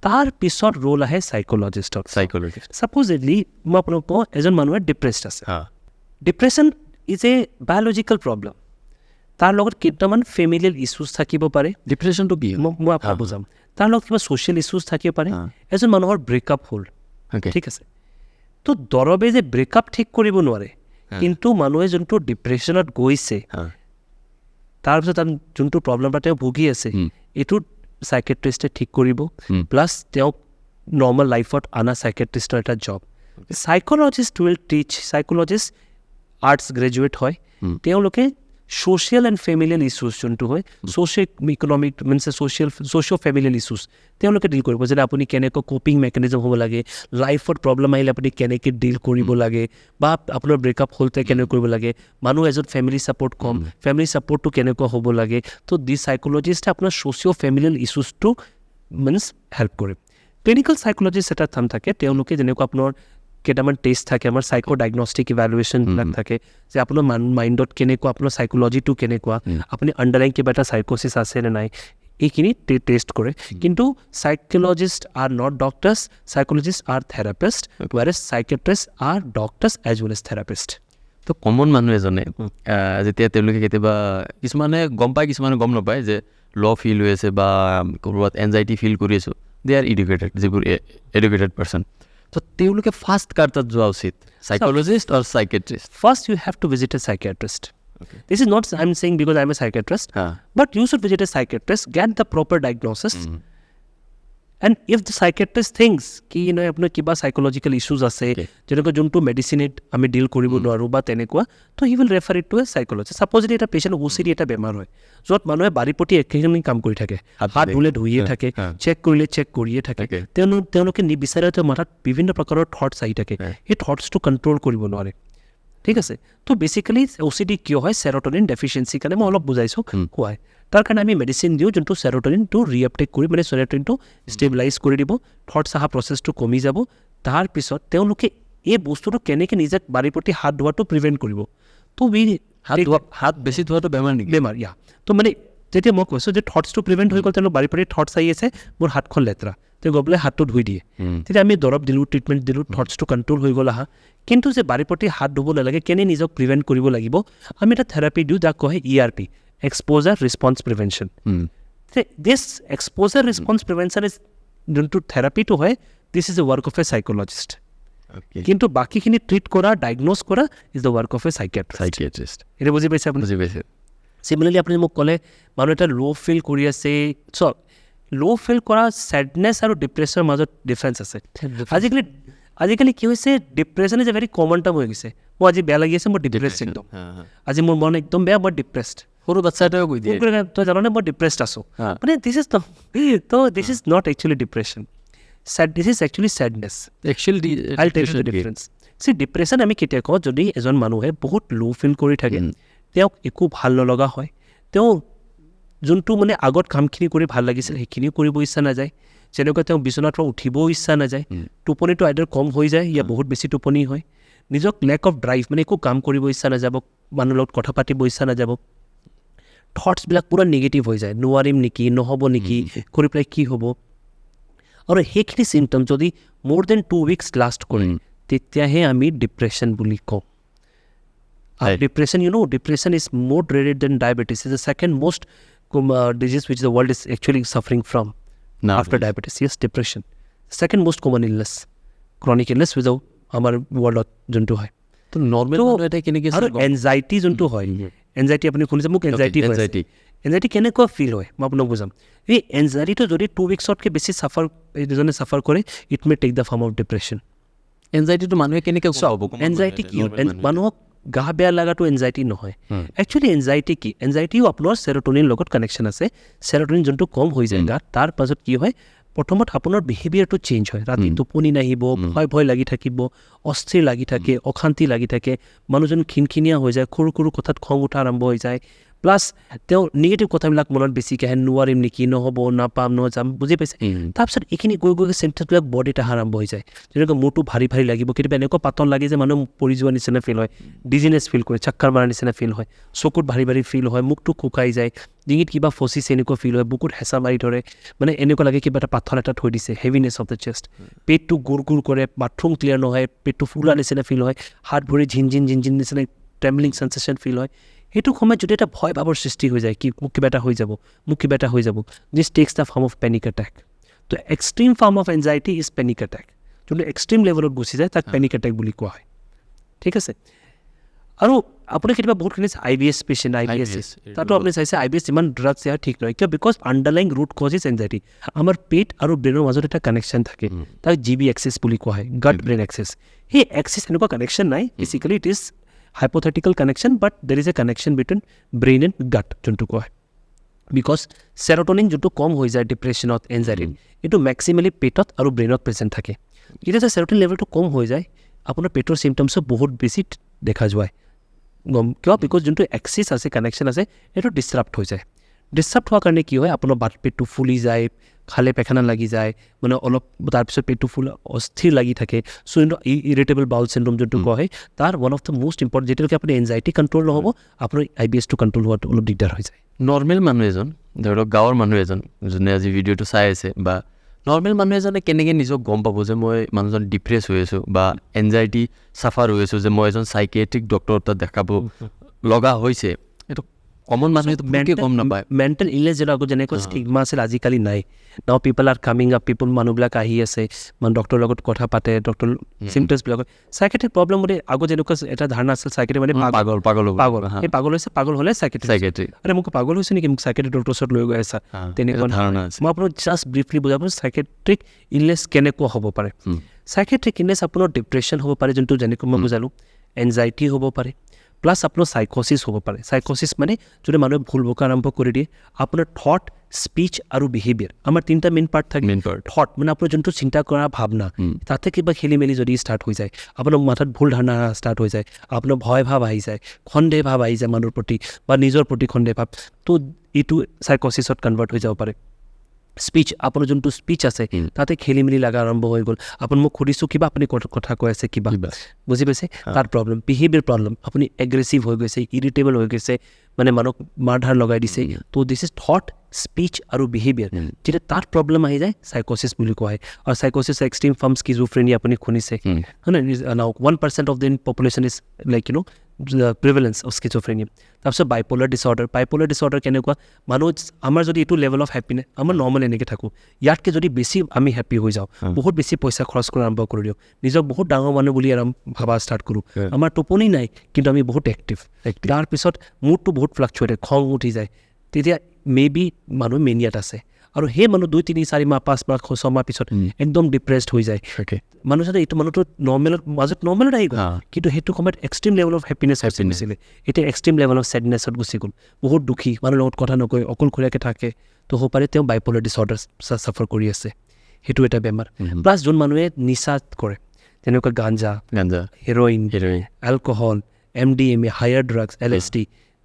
তাৰ পিছত ৰোল আহে চাইক'লজিষ্টৰ ছাপ'জলি মই আপোনাক কওঁ এজন মানুহে ডিপ্ৰেছড আছে depression is A biological problem তাৰ লগত কেইটামান ফেমিলিয়েল ইছ্যুজ থাকিব পাৰে ডিপ্ৰেশ্যনটো কি মই আপোনাক বুজাম তাৰ লগত কিবা ছ'চিয়েল ইছ্যুজ থাকিব পাৰে এজন মানুহৰ ব্ৰেকআপ হ'ল ঠিক আছে তো দৰৱে যে ব্ৰেকআপ ঠিক কৰিব নোৱাৰে কিন্তু মানুহে যোনটো ডিপ্ৰেশ্যনত গৈছে তাৰপিছত তাৰ যোনটো প্ৰব্লেম বা তেওঁ ভুগি আছে এইটো চাইকিয়াট্ৰিষ্টে ঠিক কৰিব প্লাছ তেওঁক নৰ্মেল লাইফত অনা চাইকিয়াট্ৰিষ্টৰ এটা job psychologist will teach psychologist arts graduate হয় তেওঁলোকে ছ'চিয়েল এণ্ড ফেমিলিয়েল ইছ্যুজ যোনটো হয় socio' economic means socio' familial issues তেওঁলোকে ডিল কৰিব, যেনে আপুনি কেনেকৈ কপিং মেকানিজম হ'ব লাগে, লাইফত প্ৰব্লেম আহিলে আপুনি কেনেকৈ ডিল কৰিব লাগে, বা আপোনাৰ ব্ৰেকআপ হ'লতে কেনেকৈ কৰিব লাগে, মানুহ এজন ফেমিলি ছাপৰ্ট কম, ফেমিলি ছাপৰ্টটো কেনেকুৱা হ'ব লাগে। তো দি চাইক'লজিষ্টে আপোনাৰ ছ'চিঅ' ফেমিলিয়েল ইছ্যুজটো মিনছ হেল্প কৰে। ক্লিনিকেল চাইক'লজিষ্ট এটা থাম থাকে, তেওঁলোকে যেনেকুৱা আপোনাৰ কেইটামান টেষ্ট থাকে, আমাৰ চাইকো ডায়েগনষ্টিক ইভেলুৱেশ্যনবিলাক থাকে, যে আপোনাৰ মাইণ্ডত কেনেকুৱা, আপোনাৰ চাইক'লজিটো কেনেকুৱা, আপুনি আণ্ডাৰলাইন কিবা এটা চাইক'চিছ আছে নে নাই, এইখিনি টেষ্ট কৰে। কিন্তু psychologist are not doctors, psychologist are therapist, where psychiatrist are doctors as well as therapist. তো কমন মানুহ এজনে যেতিয়া তেওঁলোকে কেতিয়াবা কিছুমানে গম পায়, কিছুমানে গম নাপায় যে ল' ফিল হৈ আছে বা ক'ৰবাত এনজাইটি ফিল কৰি আছোঁ, দে আৰ এডুকেটেড, যিবোৰ এডুকেটেড পাৰ্চন, তো তেওঁলোকে ফাৰ্ষ্ট কাৰ তাত যোৱা উচিত, চাইক'লজিষ্ট আৰু চাইকেট্ৰিষ্ট? First, you have to visit a psychiatrist. Okay. This is not I'm saying because I'm a psychiatrist, but you should visit a psychiatrist, get the proper diagnosis. And if the psychiatrist thinks ki apnar kiba psychological issues ase, jeneko jonto medicine ami deal koribo noaru ba tenekwa, to he will refer it to a psychologist. Suppose eta patient OCD eta bemar hoy, jot মানুহে বাড়ি পটি একেখিনি কাম কৰি থাকে, হাত ধুলে ধুইয়ে থাকে, চেক কৰিলে চেক কৰিয়ে থাকে, তেওঁলোকে নিবিচাৰে মাথাত বিভিন্ন প্ৰকাৰৰ থটছ আহি থাকে, সেই থটছটো কণ্ট্ৰল কৰিব নোৱাৰে। ঠিক আছে, তো বেচিকেলি OCD কিয় হয়, চেৰ'টনিন ডেফিচিয়েঞ্চিৰ কাৰণে মই অলপ বুজাইছোঁ হোৱাই। তাৰ কাৰণে আমি মেডিচিন দিওঁ যোনটো চেৰ'টনিনটো ৰিএপটেক কৰি মানে চেৰ'টনিনটো ষ্টেবিলাইজ কৰি দিব, থটছ অহা প্ৰচেছটো কমি যাব। তাৰপিছত তেওঁলোকে এই বস্তুটো কেনেকৈ নিজে বাৰীৰ প্ৰতি হাত ধোৱাটো প্ৰিভেণ্ট কৰিব। তো হাত বেছি ধোৱাটো বেমাৰ নেকি? বেমাৰ, ইয়া। তো মানে যেতিয়া মই কৈছোঁ যে থটছটো প্ৰিভেণ্ট হৈ গ'ল, তেওঁলোক বাৰীৰ প্ৰতি থটছ আহি আছে, মোৰ হাতখন লেতেৰা, তেওঁ গৈ পেলাই হাতটো ধুই দিয়ে, তেতিয়া আমি দৰৱ দিলোঁ, ট্ৰিটমেণ্ট দিলোঁ, থটছটো কণ্ট্ৰল হৈ গ'ল আহা। কিন্তু যে বাৰীৰ প্ৰতি হাত ধুব নালাগে, কেনে নিজক প্ৰিভেণ্ট কৰিব লাগিব, আমি এটা থেৰাপি দিওঁ, যাক কয় ERP, exposure response prevention. This exposure response prevention is যোনটো থেৰাপিটো হয়, দিছ is a work of A psychologist. কিন্তু বাকীখিনি ট্ৰিট কৰা, ডায়েগন'জ কৰা is the work of A psychiatrist. এতিয়া বুজি পাইছে আপুনি? বুজি পাইছে। চিমিলাৰলি আপুনি মোক ক'লে মানুহ এটা ল' ফিল কৰি আছে, ল' ফিল কৰা ছেডনেছ আৰু ডিপ্ৰেছনৰ মাজত ডিফাৰেঞ্চ আছে। আজিকালি কি হৈছে, depression is a very common term হৈ গৈছে। মোৰ আজি বেয়া লাগি আছে, মই ডিপ্ৰেছড একদম, আজি মোৰ মন একদম বেয়া, মই ডিপ্ৰেছড। সৰু বাচ্ছা এটাও কৈ দিয়ে, তই জাননে মই ডিপ্ৰেছড আছোঁ, মানে দিছ is not actually depression, this is actually sadness. আইল tell you the difference. Depression আমি কেতিয়া কওঁ, যদি এজন মানুহে বহুত ল' ফিল কৰি থাকে, তেওঁক একো ভাল নলগা হয়, তেওঁ যোনটো মানে আগত কামখিনি কৰি ভাল লাগিছিল সেইখিনিও কৰিব ইচ্ছা নাযায়, যেনেকৈ তেওঁ বিচনাৰ পৰা উঠিবও ইচ্ছা নাযায়, টোপনিটো আইদাৰ কম হৈ যায় ইয়া বহুত বেছি টোপনি হয়, নিজক লেক অফ ড্ৰাইভ মানে একো কাম কৰিব ইচ্ছা নাযাব, মানুহৰ লগত কথা পাতিব ইচ্ছা নাযাব, থটছবিলাক পূৰা নিগেটিভ হৈ যায়, নোৱাৰিম নেকি, নহ'ব নেকি, কৰি পেলাই কি হ'ব। আৰু সেইখিনি চিমটম যদি মোৰ দেন 2 weeks লাষ্ট কৰে, তেতিয়াহে আমি ডিপ্ৰেশ্যন বুলি কওঁ। Depression, depression is more dreaded than diabetes. It's the second most disease which the world is actually suffering from after diabetes. Yes, depression. Second most common illness, chronic illness with our world যোনটো হয়। তো normal এটা কেনেকৈ আৰু anxiety যোনটো হয়, anxiety আপুনি শুনিছে, মোক এনজাইটি কেনেকুৱা ফিল হয় মই আপোনাক বুজাম। এই এনজাইটিটো যদি 2 weeksতকৈ বেছি এজনে চাফাৰ কৰে, it may take the form of depression. এনজাইটিটো মানুহে কেনেকৈ চাব? এনজাইটি কি হয়, মানুহক গা বেয়া লগাটো এনজাইটি নহয়। একচুৱেলি এনজাইটি কি, এনজাইটিও আপোনাৰ চেৰ'টনিন লগত কানেকশ্যন আছে। চেৰ'টনিন যোনটো কম হৈ যায় গাত, তাৰ পাছত কি হয়, প্ৰথমত আপোনাৰ বিহেভিয়াৰটো চেঞ্জ হয়, ৰাতি টোপনি নাহিব, ভয় লাগি থাকিব, অস্থিৰ লাগি থাকে, অশান্তি লাগি থাকে, মানুহজন খিনখিনীয়া হৈ যায়, সৰু সৰু কথাত খং উঠা আৰম্ভ হৈ যায়, প্লাছ তেওঁ নিগেটিভ কথাবিলাক মনত বেছিকৈ আহে, নোৱাৰিম নেকি, নহ'ব, নাপাম, নযাম, বুজি পাইছে। তাৰপিছত এইখিনি গৈ চিমটমছবিলাক বডিত অহা আৰম্ভ হৈ যায়, যেনেকৈ মূৰটো ভাৰী ভাৰী লাগিব, কেতিয়াবা এনেকুৱা পাতল লাগে যে মানুহ পৰি যোৱা নিচিনা ফিল হয়, ডিজিনেছ ফিল কৰে, চাক্কাৰ মাৰা নিচিনা ফিল হয়, চকুত ভাৰী ভাৰী ফিল হয়, মুখটো শুকাই যায়, ডিঙিত কিবা ফচিছে এনেকুৱা ফিল হয়, বুকুত হেঁচা মাৰি ধৰে, মানে এনেকুৱা লাগে কিবা এটা পাথৰ এটা থৈ দিছে, হেভিনেছ অফ দ্য চেষ্ট, পেটটো গুৰ গুৰ কৰে, বাথৰুম ক্লিয়াৰ নহয়, পেটটো ফুলা নিচিনা ফিল হয়, হাত ভৰি ঝিনঝিন নিচিনা ট্ৰেমলিং চেনচেশ্যন ফিল হয়। সেইটো সময়ত যদি এটা ভয় ভাৱৰ সৃষ্টি হৈ যায়, কি মোক কিবা এটা হৈ যাব, this takes the form of panic attack. তো extreme form of anxiety is panic attack, যোনটো এক্সট্ৰিম লেভেলত গুচি যায় তাক পেনিক এটেক বুলি কোৱা হয়। ঠিক আছে, আৰু আপুনি কেতিয়াবা বহুত শুনিছে IBS পেচেণ্ট, IBS তাতো আপুনি চাইছে IBS ইমান ড্ৰাগছ দিয়া ঠিক নহয়, কিয়? Because underlying root cause is anxiety. আমাৰ পেট আৰু ব্ৰেইনৰ মাজত এটা কানেকশ্যন থাকে, তাক GB এক্সিছ বুলি কোৱা হয়, গাট ব্ৰেইন এক্সিছ। সেই এক্সিছ এনেকুৱা কানেকশ্যন নাই, basically it is hypothetical connection but there is a connection between brain and gut যোনটো কয় বিকজ চেৰটনিন যোনটো কম হৈ যায় ডিপ্ৰেশ্যনত এনজাইটিত এইটো মেক্সিমেলি পেটত আৰু ব্ৰেইনত প্ৰেজেণ্ট থাকে যেতিয়া চেৰটনিন লেভেলটো কম হৈ যায় আপোনাৰ পেটৰ চিমটমছো বহুত বেছি দেখা যায় কিয় বিকজ যোনটো এক্সিছ আছে কানেকশ্যন আছে এইটো ডিষ্টাৰ্বড হৈ যায় ডিষ্টাৰ্ব হোৱাৰ কাৰণে কি হয় আপোনাৰ পেটটো ফুলি যায় খালে পেখানা লাগি যায় মানে অলপ তাৰপিছত পেটটো ফুল অস্থিৰ লাগি থাকে চ' কিন্তু ইৰিটেবল বাউল চিণ্ড্ৰম যোনটো কোৱা হয় তাৰ one of the most important যেতিয়ালৈকে আপুনি এনজাইটি কণ্ট্ৰল নহ'ব আপোনাৰ IBSটো কণ্ট্ৰল হোৱাটো অলপ দিগদাৰ হৈ যায় নৰ্মেল মানুহ এজন ধৰক গাঁৱৰ মানুহ এজন যোনে আজি ভিডিঅ'টো চাই আছে বা নৰ্মেল মানুহ এজনে কেনেকৈ নিজক গম পাব যে মই মানুহজন ডিপ্ৰেছ হৈ আছোঁ বা এনজাইটি চাফাৰ হৈ আছোঁ যে মই এজন চাইকিয়াট্ৰিক ডক্টৰ তাত দেখাব লগা হৈছে এইটো কমন মানুহে গম নাপায় মেণ্টেল ইলনেছ যেটা আগত যেনেকৈ ষ্টিগমা আছিল আজিকালি নাই নাও পিপল আৰ কামিং আপ মানুহবিলাক আহি আছে মানে ডক্টৰৰ লগত কথা পাতে ডক্টৰ চিমটমছবিলাকত চাইকেট্ৰিক প্ৰব্লেম বুলি আগত যেনেকুৱা এটা ধাৰণা আছিল চাইকেট্ৰিক মানে পাগল সেই পাগল হৈছে পাগল হ'লে চাইকেট্ৰিক আৰে মোক পাগল হৈছে নেকি মোক চাইকেট্ৰিক ডক্টৰৰ ওচৰত লৈ গৈ আছা তেনেকুৱা ধাৰণা আছে মই আপোনাক জাষ্ট ব্ৰিফলি বুজাব চাইকেট্ৰিক ইলনেছ কেনেকুৱা হ'ব পাৰে চাইকেট্ৰিক ইলনেছ আপোনাৰ ডিপ্ৰেশ্যন হ'ব পাৰে যোনটো যেনেকৈ মই বুজালোঁ এনজাইটি হ'ব পাৰে প্লাছ আপোনাৰ চাইক'চিছ হ'ব পাৰে চাইক'চিছ মানে যদি মানুহে ভুল ভোকা আৰম্ভ কৰি দিয়ে আপোনাৰ থট স্পীচ আৰু বিহেভিয়াৰ আমাৰ তিনিটা মেইন পাৰ্ট থাকে থট মানে আপোনাৰ যোনটো চিন্তা কৰা ভাৱনা তাতে কিবা খেলি মেলি যদি ষ্টাৰ্ট হৈ যায় আপোনাৰ মাথাত ভুল ধাৰণা ষ্টাৰ্ট হৈ যায় আপোনাৰ ভয় ভাৱ আহি যায় সন্দেহ ভাৱ আহি যায় মানুহৰ প্ৰতি বা নিজৰ প্ৰতি সন্দেহ ভাৱ তো এইটো চাইক'চিছত কনভাৰ্ট হৈ যাব পাৰে স্পীচ আপোনাৰ যোনটো স্পীচ আছে তাতে খেলি মেলি লগা আৰম্ভ হৈ গ'ল আপুনি মোক সুধিছোঁ কিবা আপুনি কথা কৈ আছে কিবা বুজি পাইছে তাৰ প্ৰব্লেম বিহেভিয়াৰ প্ৰব্লেম আপুনি এগ্ৰেছিভ হৈ গৈছে ইৰিটেবল হৈ গৈছে মানে মানুহক মাৰ ধাৰ লগাই দিছে তো দিছ ইজ থট স্পীচ আৰু বিহেভিয়াৰ যেতিয়া তাত প্ৰব্লেম আহি যায় চাইক'চিছ বুলি কোৱা হয় আৰু চাইক'চিছ এক্সট্ৰিম ফৰ্ম স্কিজোফ্ৰেনিয়া আপুনি শুনিছে হয় নাই 1% of the population is like prevalence of schizophrenia তাৰপিছত বাইপ'লাৰ ডিছঅৰ্ডাৰ কেনেকুৱা মানুহ আমাৰ যদি এইটো লেভেল অফ হেপিনেছ আমাৰ নৰ্মেল এনেকৈ থাকোঁ ইয়াতকৈ যদি বেছি আমি হেপ্পী হৈ যাওঁ বহুত বেছি পইচা খৰচ কৰা আৰম্ভ কৰি দিওঁ নিজক বহুত ডাঙৰ মানুহ বুলি ভাবা ষ্টাৰ্ট কৰোঁ আমাৰ টোপনি নাই কিন্তু আমি বহুত এক্টিভ তাৰপিছত মুডটো বহুত ফ্লাকচুৱেটেড খং উঠি যায় তেতিয়া মে বি মানুহ মেনিয়াত আছে আৰু সেই মানুহ 2, 3, 4 মাহ 5 মাহ 6 মাহ পিছত একদম ডিপ্ৰেছড হৈ যায় মানুহ চাগে এইটো মানুহটো নৰ্মেলত মাজত নৰ্মেলত আহি গ'ল কিন্তু সেইটো সময়ত এক্সট্ৰিম লেভেল অফ হেপিনেছ হৈছিলে এতিয়া এক্সট্ৰিম লেভেল অফ ছেডনেছত গুচি গ'ল বহুত দুখী মানুহৰ লগত কথা নকয় অকলশৰীয়াকৈ থাকে তো হ'ব পাৰে তেওঁ বাইপ'লাৰ ডিছঅৰ্ডাৰ চাফাৰ কৰি আছে সেইটো এটা বেমাৰ প্লাছ যোন মানুহে নিচা কৰে যেনেকুৱা গাঞ্জা heroin alcohol MDMA higher drugs LSD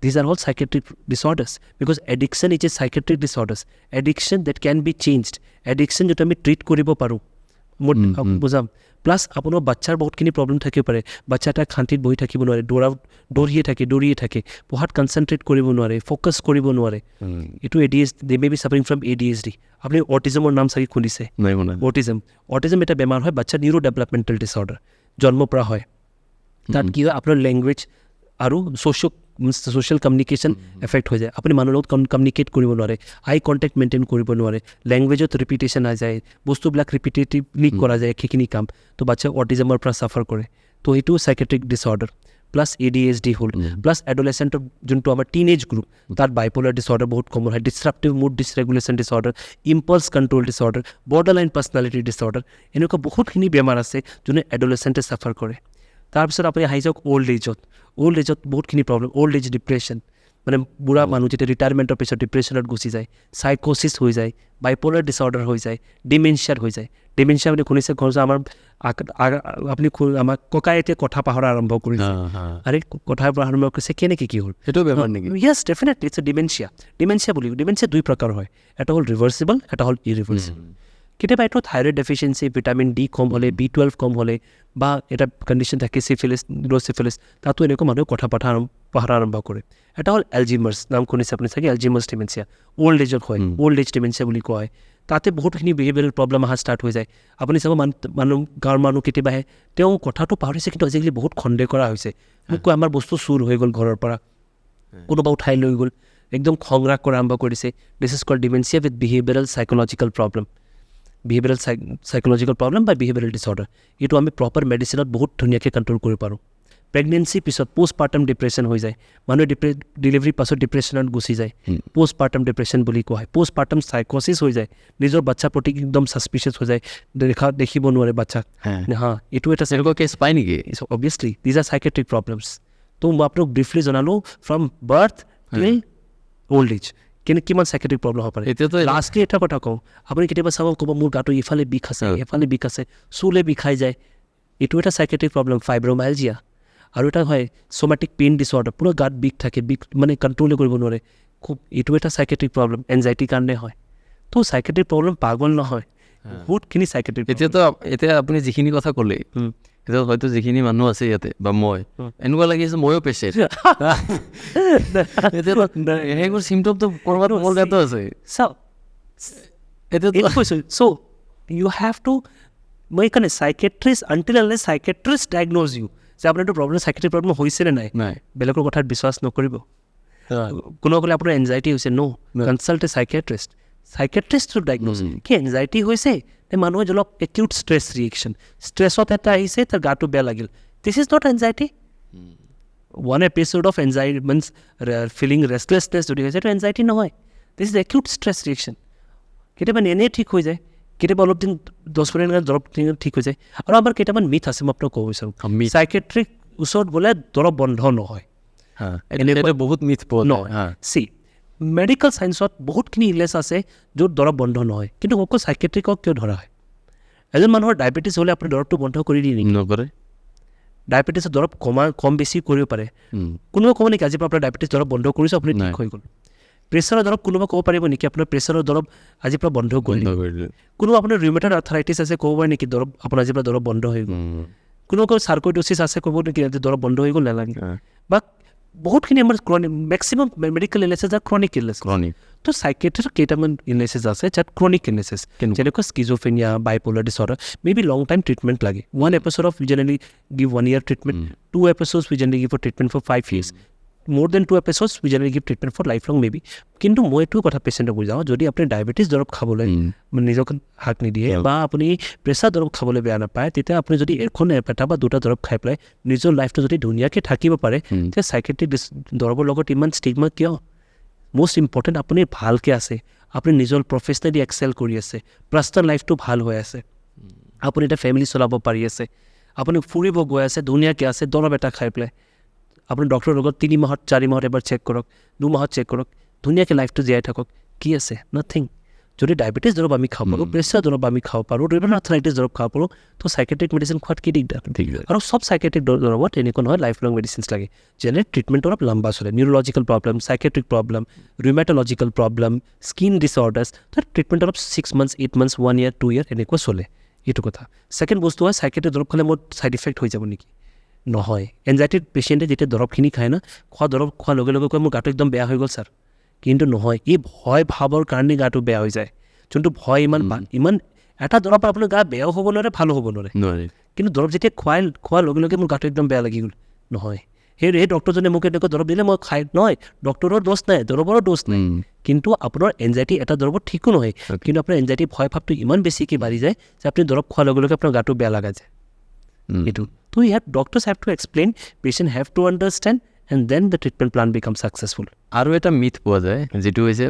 these are all psychiatric disorders because addiction is a psychiatric disorders addiction that can be changed addiction যেটা আমি ট্ৰিট কৰিব পাৰোঁ বুজাম প্লাছ আপোনাৰ বাচ্চাৰ বহুতখিনি প্ৰব্লেম থাকিব পাৰে বাচ্চা এটা শান্তিত বহি থাকিব নোৱাৰে দৌৰিয়ে থাকে পঢ়াত কনচেনট্ৰেট কৰিব নোৱাৰে ফ'কাছ কৰিব নোৱাৰে এইটো দে may be suffering from ADHD আপুনি অটিজমৰ নাম চাগে শুনিছে অটিজম এটা বেমাৰ হয় বাচ্চাৰ নিউৰো ডেভেলপমেণ্টেল ডিছঅৰ্ডাৰ জন্মৰ পৰা হয় তাত কি হয় আপোনাৰ লেংগুৱেজ আৰু ছ'চিয়েল কমিউনিকেশ্যন এফেক্ট হৈ যায় আপুনি মানুহৰ লগত কমিউনিকেট কৰিব নোৱাৰে আই কণ্টেক্ট মেইনটেইন কৰিব নোৱাৰে লেংগুৱেজত ৰিপিটেশ্যন আহি যায় বস্তুবিলাক ৰিপিটেটিভলি কৰা যায় সেইখিনি কাম তো বাচ্চাই অটিজমৰ পৰা চাফাৰ কৰে তো এইটো চাইকেট্ৰিক ডিছঅৰ্ডাৰ প্লাছ ADHD হ'ল প্লাছ এডলেচেণ্টৰ যোনটো আমাৰ টিনেজ গ্ৰুপ তাত বাইপ'লাৰ ডিছঅৰ্ডাৰ বহুত কমন হয় destructive mood dysregulation disorder impulse control disorder borderline personality disorder এনেকুৱা বহুতখিনি বেমাৰ আছে যোনে এডলেচেণ্টে চাফাৰ কৰে তাৰপিছত আপুনি আহি যাওক অল্ড এজত বহুতখিনি প্ৰব্লেম অল্ড এজ ডিপ্ৰেশ্যন মানে বুঢ়া মানুহ যেতিয়া ৰিটায়াৰমেণ্টৰ পিছত ডিপ্ৰেশ্যনত গুচি যায় চাইক'চিছ হৈ যায় বাইপ'লাৰ ডিছঅৰ্ডাৰ হৈ যায় ডিমেনচিয়াৰ হৈ যায় ডিমেনচিয়া আপুনি শুনিছে ঘৰ আমাৰ আপুনি আমাৰ ককাই এতিয়া কথা পাহৰা আৰম্ভ কৰিছে আৰে কথা আৰম্ভ কৰিছে কেনেকৈ কি হ'ল সেইটো বেমাৰ নেকি য়েছ ডেফিনেটলি ইটছ ডিমেনচিয়া বুলি ডিমেনচিয়া 2 প্ৰকাৰ হয় এটা হ'ল ৰিভাৰ্চিবল এটা হ'ল ইৰিভাৰ্চিবল কেতিয়াবা এইটো থাইৰইড ডেফিচিয়েঞ্চি ভিটামিন D কম হ'লে B12 কম হ'লে বা এটা কণ্ডিশ্যন থাকে চিফিলিছ তাতো এনেকুৱা মানুহে কথা পাহৰা আৰম্ভ কৰে এটা হ'ল এলজিমাৰ্ছ নাম শুনিছে আপুনি চাগে এলজিমাৰ্ছ ডিমেনচিয়া অল্ড এজত হয় অল্ড এজ ডিমেনচিয়া বুলি কোৱা হয় তাতে বহুতখিনি বিহেভিয়াৰেল প্ৰব্লেম অহা ষ্টাৰ্ট হৈ যায় আপুনি চাব গাঁৱৰ মানুহ কেতিয়াবা আহে তেওঁ কথাটো পাহৰিছে কিন্তু আজিকালি বহুত সন্দেহ কৰা হৈছে মোক কয় আমাৰ বস্তু চুৰ হৈ গ'ল ঘৰৰ পৰা কোনোবা উঠাই লৈ গ'ল একদম খং ৰাগ কৰা আৰম্ভ কৰিছে this is called dementia with behavioural psychological problem বা বিহেভিয়াৰেল ডিছঅৰ্ডাৰ এইটো আমি প্ৰপাৰ মেডিচিনত বহুত ধুনীয়াকৈ কণ্ট্ৰল কৰিব পাৰোঁ প্ৰেগনেঞ্চিৰ পিছত পষ্টপাৰ্টাম ডিপ্ৰেশ্যন হৈ যায় মানুহে ডেলিভাৰীৰ পাছত ডিপ্ৰেশ্যনত গুচি যায় পষ্টপাৰ্টাম ডিপ্ৰেশ্যন বুলি কোৱা হয় পষ্টপাৰ্টাম চাইক'চিছ হৈ যায় নিজৰ বাচ্চাৰ প্ৰতি একদম ছাছপিচিয়াছ হৈ যায় দেখিব নোৱাৰে বাচ্চাক এইটো এটা কেছ পায় নেকি obviously these are psychiatric problems তো মই আপোনাক ব্ৰিফলি জনালোঁ ফ্ৰম বাৰ্থ টিল অল্ড এজ কিমান চাইকেট্ৰিক প্ৰব্লেম হ'ব পাৰে। এতিয়াতো লাষ্টলি এটা কথা কওঁ, আপুনি কেতিয়াবা চাব ক'ব মোৰ গাটো ইফালে বিষ আছে এফালে বিষ আছে, চুলে বিষাই যায়, এইটো এটা চাইকেট্ৰিক প্ৰব্লেম, ফাইব্ৰমাইলজিয়া। আৰু এটা হয় ছ'মেটিক পেইন ডিছঅৰ্ডাৰ, পুৰা গাত বিষ থাকে, বিষ মানে কণ্ট্ৰলে কৰিব নোৱাৰে, খুব এইটো এটা চাইকেট্ৰিক প্ৰব্লেম, এনজাইটিৰ কাৰণে হয়। তো চাইকেট্ৰিক প্ৰব্লেম পাগল নহয়, বহুতখিনি চাইকেট্ৰিক। এতিয়া আপুনি যিখিনি কথা ক'লে, এতিয়া হয়তো যিখিনি মানুহ আছে ইয়াতে বা মই এনেকুৱা লাগি আছে ময়ো পেচেণ্ট। সেইবোৰ চিমটমটো ক'ৰবাত মোৰ গাতো আছে। এতিয়া কৈছোঁ চ' ইউ হেভ টু, মই এইকাৰণে চাইকেট্ৰিষ্ট আনটিল আনলেছ চাইকেট্ৰিষ্ট ডায়েগন'জ ইউ যে আপোনাৰ এইটো প্ৰব্লেম চাইকেট্ৰিক প্ৰব্লেম হৈছে নে নাই, বেলেগৰ কথাত বিশ্বাস নকৰিব। কোনোবা ক'লে আপোনাৰ এনজাইটি হৈছে, ন' কনচাল্ট এ চাইকেট্ৰিষ্ট, চাইকেট্ৰিষ্ট টু ডায়েগন'জ কি এনজাইটি হৈছে নে মানুহৰ অলপ একিউট ষ্ট্ৰেছ ৰিয়েকশ্যন, ষ্ট্ৰেছত এটা আহিছে তাৰ গাটো বেয়া লাগিল, this is not anxiety. One episode of anxiety means feeling restlessness যদি হৈছে এইটো এনজাইটি নহয়, this is acute stress reaction. কেতিয়াবা এনেই ঠিক হৈ যায়, কেতিয়াবা অলপ দিন 10-15 দিনত দৰৱ ঠিক হৈ যায়। আৰু আমাৰ কেইটামান মিথ আছে মই আপোনাক ক'ব বিচাৰোঁ, চাইকেট্ৰিক ওচৰত গ'লে দৰৱ বন্ধ নহয়, এনেকুৱা বহুত মিথ পোৱা নহয়। চি মেডিকেল ছায়েন্সত বহুতখিনি ইলেছ আছে য'ত দৰৱ বন্ধ নহয়, কিন্তু অকল চাইকেট্ৰিকক কিয় ধৰা হয়? এজন মানুহৰ ডায়েবেটিছ হ'লে আপুনি দৰৱটো বন্ধ কৰি দিয়ে নেকি? নকৰে। ডায়েবেটিছৰ দৰৱ কম বেছি কৰিব পাৰে। কোনোবা ক'ব নেকি আজিৰ পৰা আপোনাৰ ডায়েবেটিছ দৰৱ বন্ধ কৰিছে আপুনি ঠিক হৈ গ'ল? প্ৰেছাৰৰ দৰৱ কোনোবা ক'ব পাৰিব নেকি আপোনাৰ প্ৰেছাৰৰ দৰৱ আজিৰ পৰা বন্ধ কৰি দিলে? কোনোবা আপোনাৰ ৰিউমেটইড আৰ্থৰাইটিছ আছে ক'ব পাৰে নেকি দৰৱ আপোনাৰ আজিৰ পৰা দৰৱ বন্ধ হৈ গ'ল? কোনোবা চাৰ্কইডোচিছ আছে ক'ব নেকি দৰৱ বন্ধ হৈ গ'ল নালাগে? বা বহুতখিনি আমাৰ chronic, maximum medical illnesses are chronic illness. তো চাইকেট্ৰিৰ কেইটামান ইলনেছেছ আছে যাত ক্ৰনিক ইলনেছেছ, যেনেকৈ schizophrenia, bipolar disorder, may be long time treatment লাগে। 1 episode of we generally give 1 year treatment, 2 episodes we generally give for treatment for 5 years, more than 2 episodes we generally give treatment for lifelong maybe. কিন্তু মই এইটো কথা পেচেণ্টক বুজাওঁ, যদি আপুনি diabetes দৰৱ খাবলৈ নিজকে হাক নিদিয়ে বা আপুনি প্ৰেছাৰ দৰৱ খাবলৈ বেয়া নাপায়, তেতিয়া আপুনি যদি এখন এটা বা দুটা দৰৱ খাই পেলাই নিজৰ লাইফটো যদি ধুনীয়াকৈ থাকিব পাৰে, তেতিয়া চাইকেট্ৰিক দৰৱৰ লগত ইমান ষ্টিগমা কিয়? মষ্ট ইম্পৰ্টেণ্ট আপুনি ভালকৈ আছে, আপুনি নিজৰ প্ৰফেচনেলি এক্সেল কৰি আছে, পাৰ্চনেল লাইফটো ভাল হৈ আছে, আপুনি এটা ফেমিলি চলাব পাৰি আছে, আপুনি ফুৰিব গৈ আছে ধুনীয়াকৈ আছে, দৰৱ এটা খাই পেলাই আপুনি ডক্টৰৰ লগত 3 মাহত 4 মাহত এবাৰ চেক কৰক, 2 মাহত চেক কৰক, ধুনীয়াকৈ লাইফটো জীয়াই থাকক, কি আছে? নাথিং। যদি ডায়েবেটিছ দৰৱ আমি খাব পাৰোঁ, প্ৰেছাৰ দৰৱ আমি খাব পাৰোঁ, ৰিউমেটইড আৰ্থৰাইটিছ দৰৱ খাব পাৰোঁ, তো চাইকেট্ৰিক মেডিচিন খোৱাত কি দিগদাৰ? আৰু চব চাইকেট্ৰিক দৰৱত এনেকুৱা নহয় লাইফ লং মেডিচিনছ লাগে, যেনে ট্ৰিটমেণ্ট অলপ লম্বা চলে, neurological problem, psychiatric problem, rheumatological problem, skin disorders, তাত ট্ৰিটমেণ্ট অলপ 6 months, 8 months, 1 year, 2 year এনেকুৱা চলে, এইটো কথা। ছেকেণ্ড বস্তু হয় চাইকেট্ৰিক দৰৱ খালে মোৰ ছাইড ইফেক্ট হৈ যাব নেকি? নহয়। এনজাইটিৰ পেচেণ্টে যেতিয়া দৰৱখিনি খায় না, দৰৱ খোৱাৰ লগে লগে কয় মোৰ গাটো একদম বেয়া হৈ গ'ল ছাৰ, কিন্তু নহয়, এই ভয় ভাৱৰ কাৰণে গাটো বেয়া হৈ যায়। যোনটো ভয় ইমান এটা দৰৱ আপোনাৰ গা বেয়াও হ'ব নোৱাৰে, ভালো হ'ব নোৱাৰে, কিন্তু দৰৱ যেতিয়া খোৱাৰ লগে লগে মোৰ গাটো একদম বেয়া লাগি গ'ল, নহয়। সেই ডক্টৰজনে মোক এনেকুৱা দৰৱ দিলে মই খাই, নহয়, ডক্টৰৰ দোষ নাই, দৰৱৰো দোষ নাই, কিন্তু আপোনাৰ এনজাইটি এটা দৰৱত ঠিকো নহয়, কিন্তু আপোনাৰ এনজাইটি ভয় ভাৱটো ইমান বেছিকৈ বাঢ়ি যায় যে আপুনি দৰৱ খোৱাৰ লগে লগে আপোনাৰ গাটো বেয়া লগা যায়, এইটো। তো doctors have to explain, patient have to understand, and then the treatment plan become successful. আৰু এটা মিথ পোৱা যায় যিটো হৈছে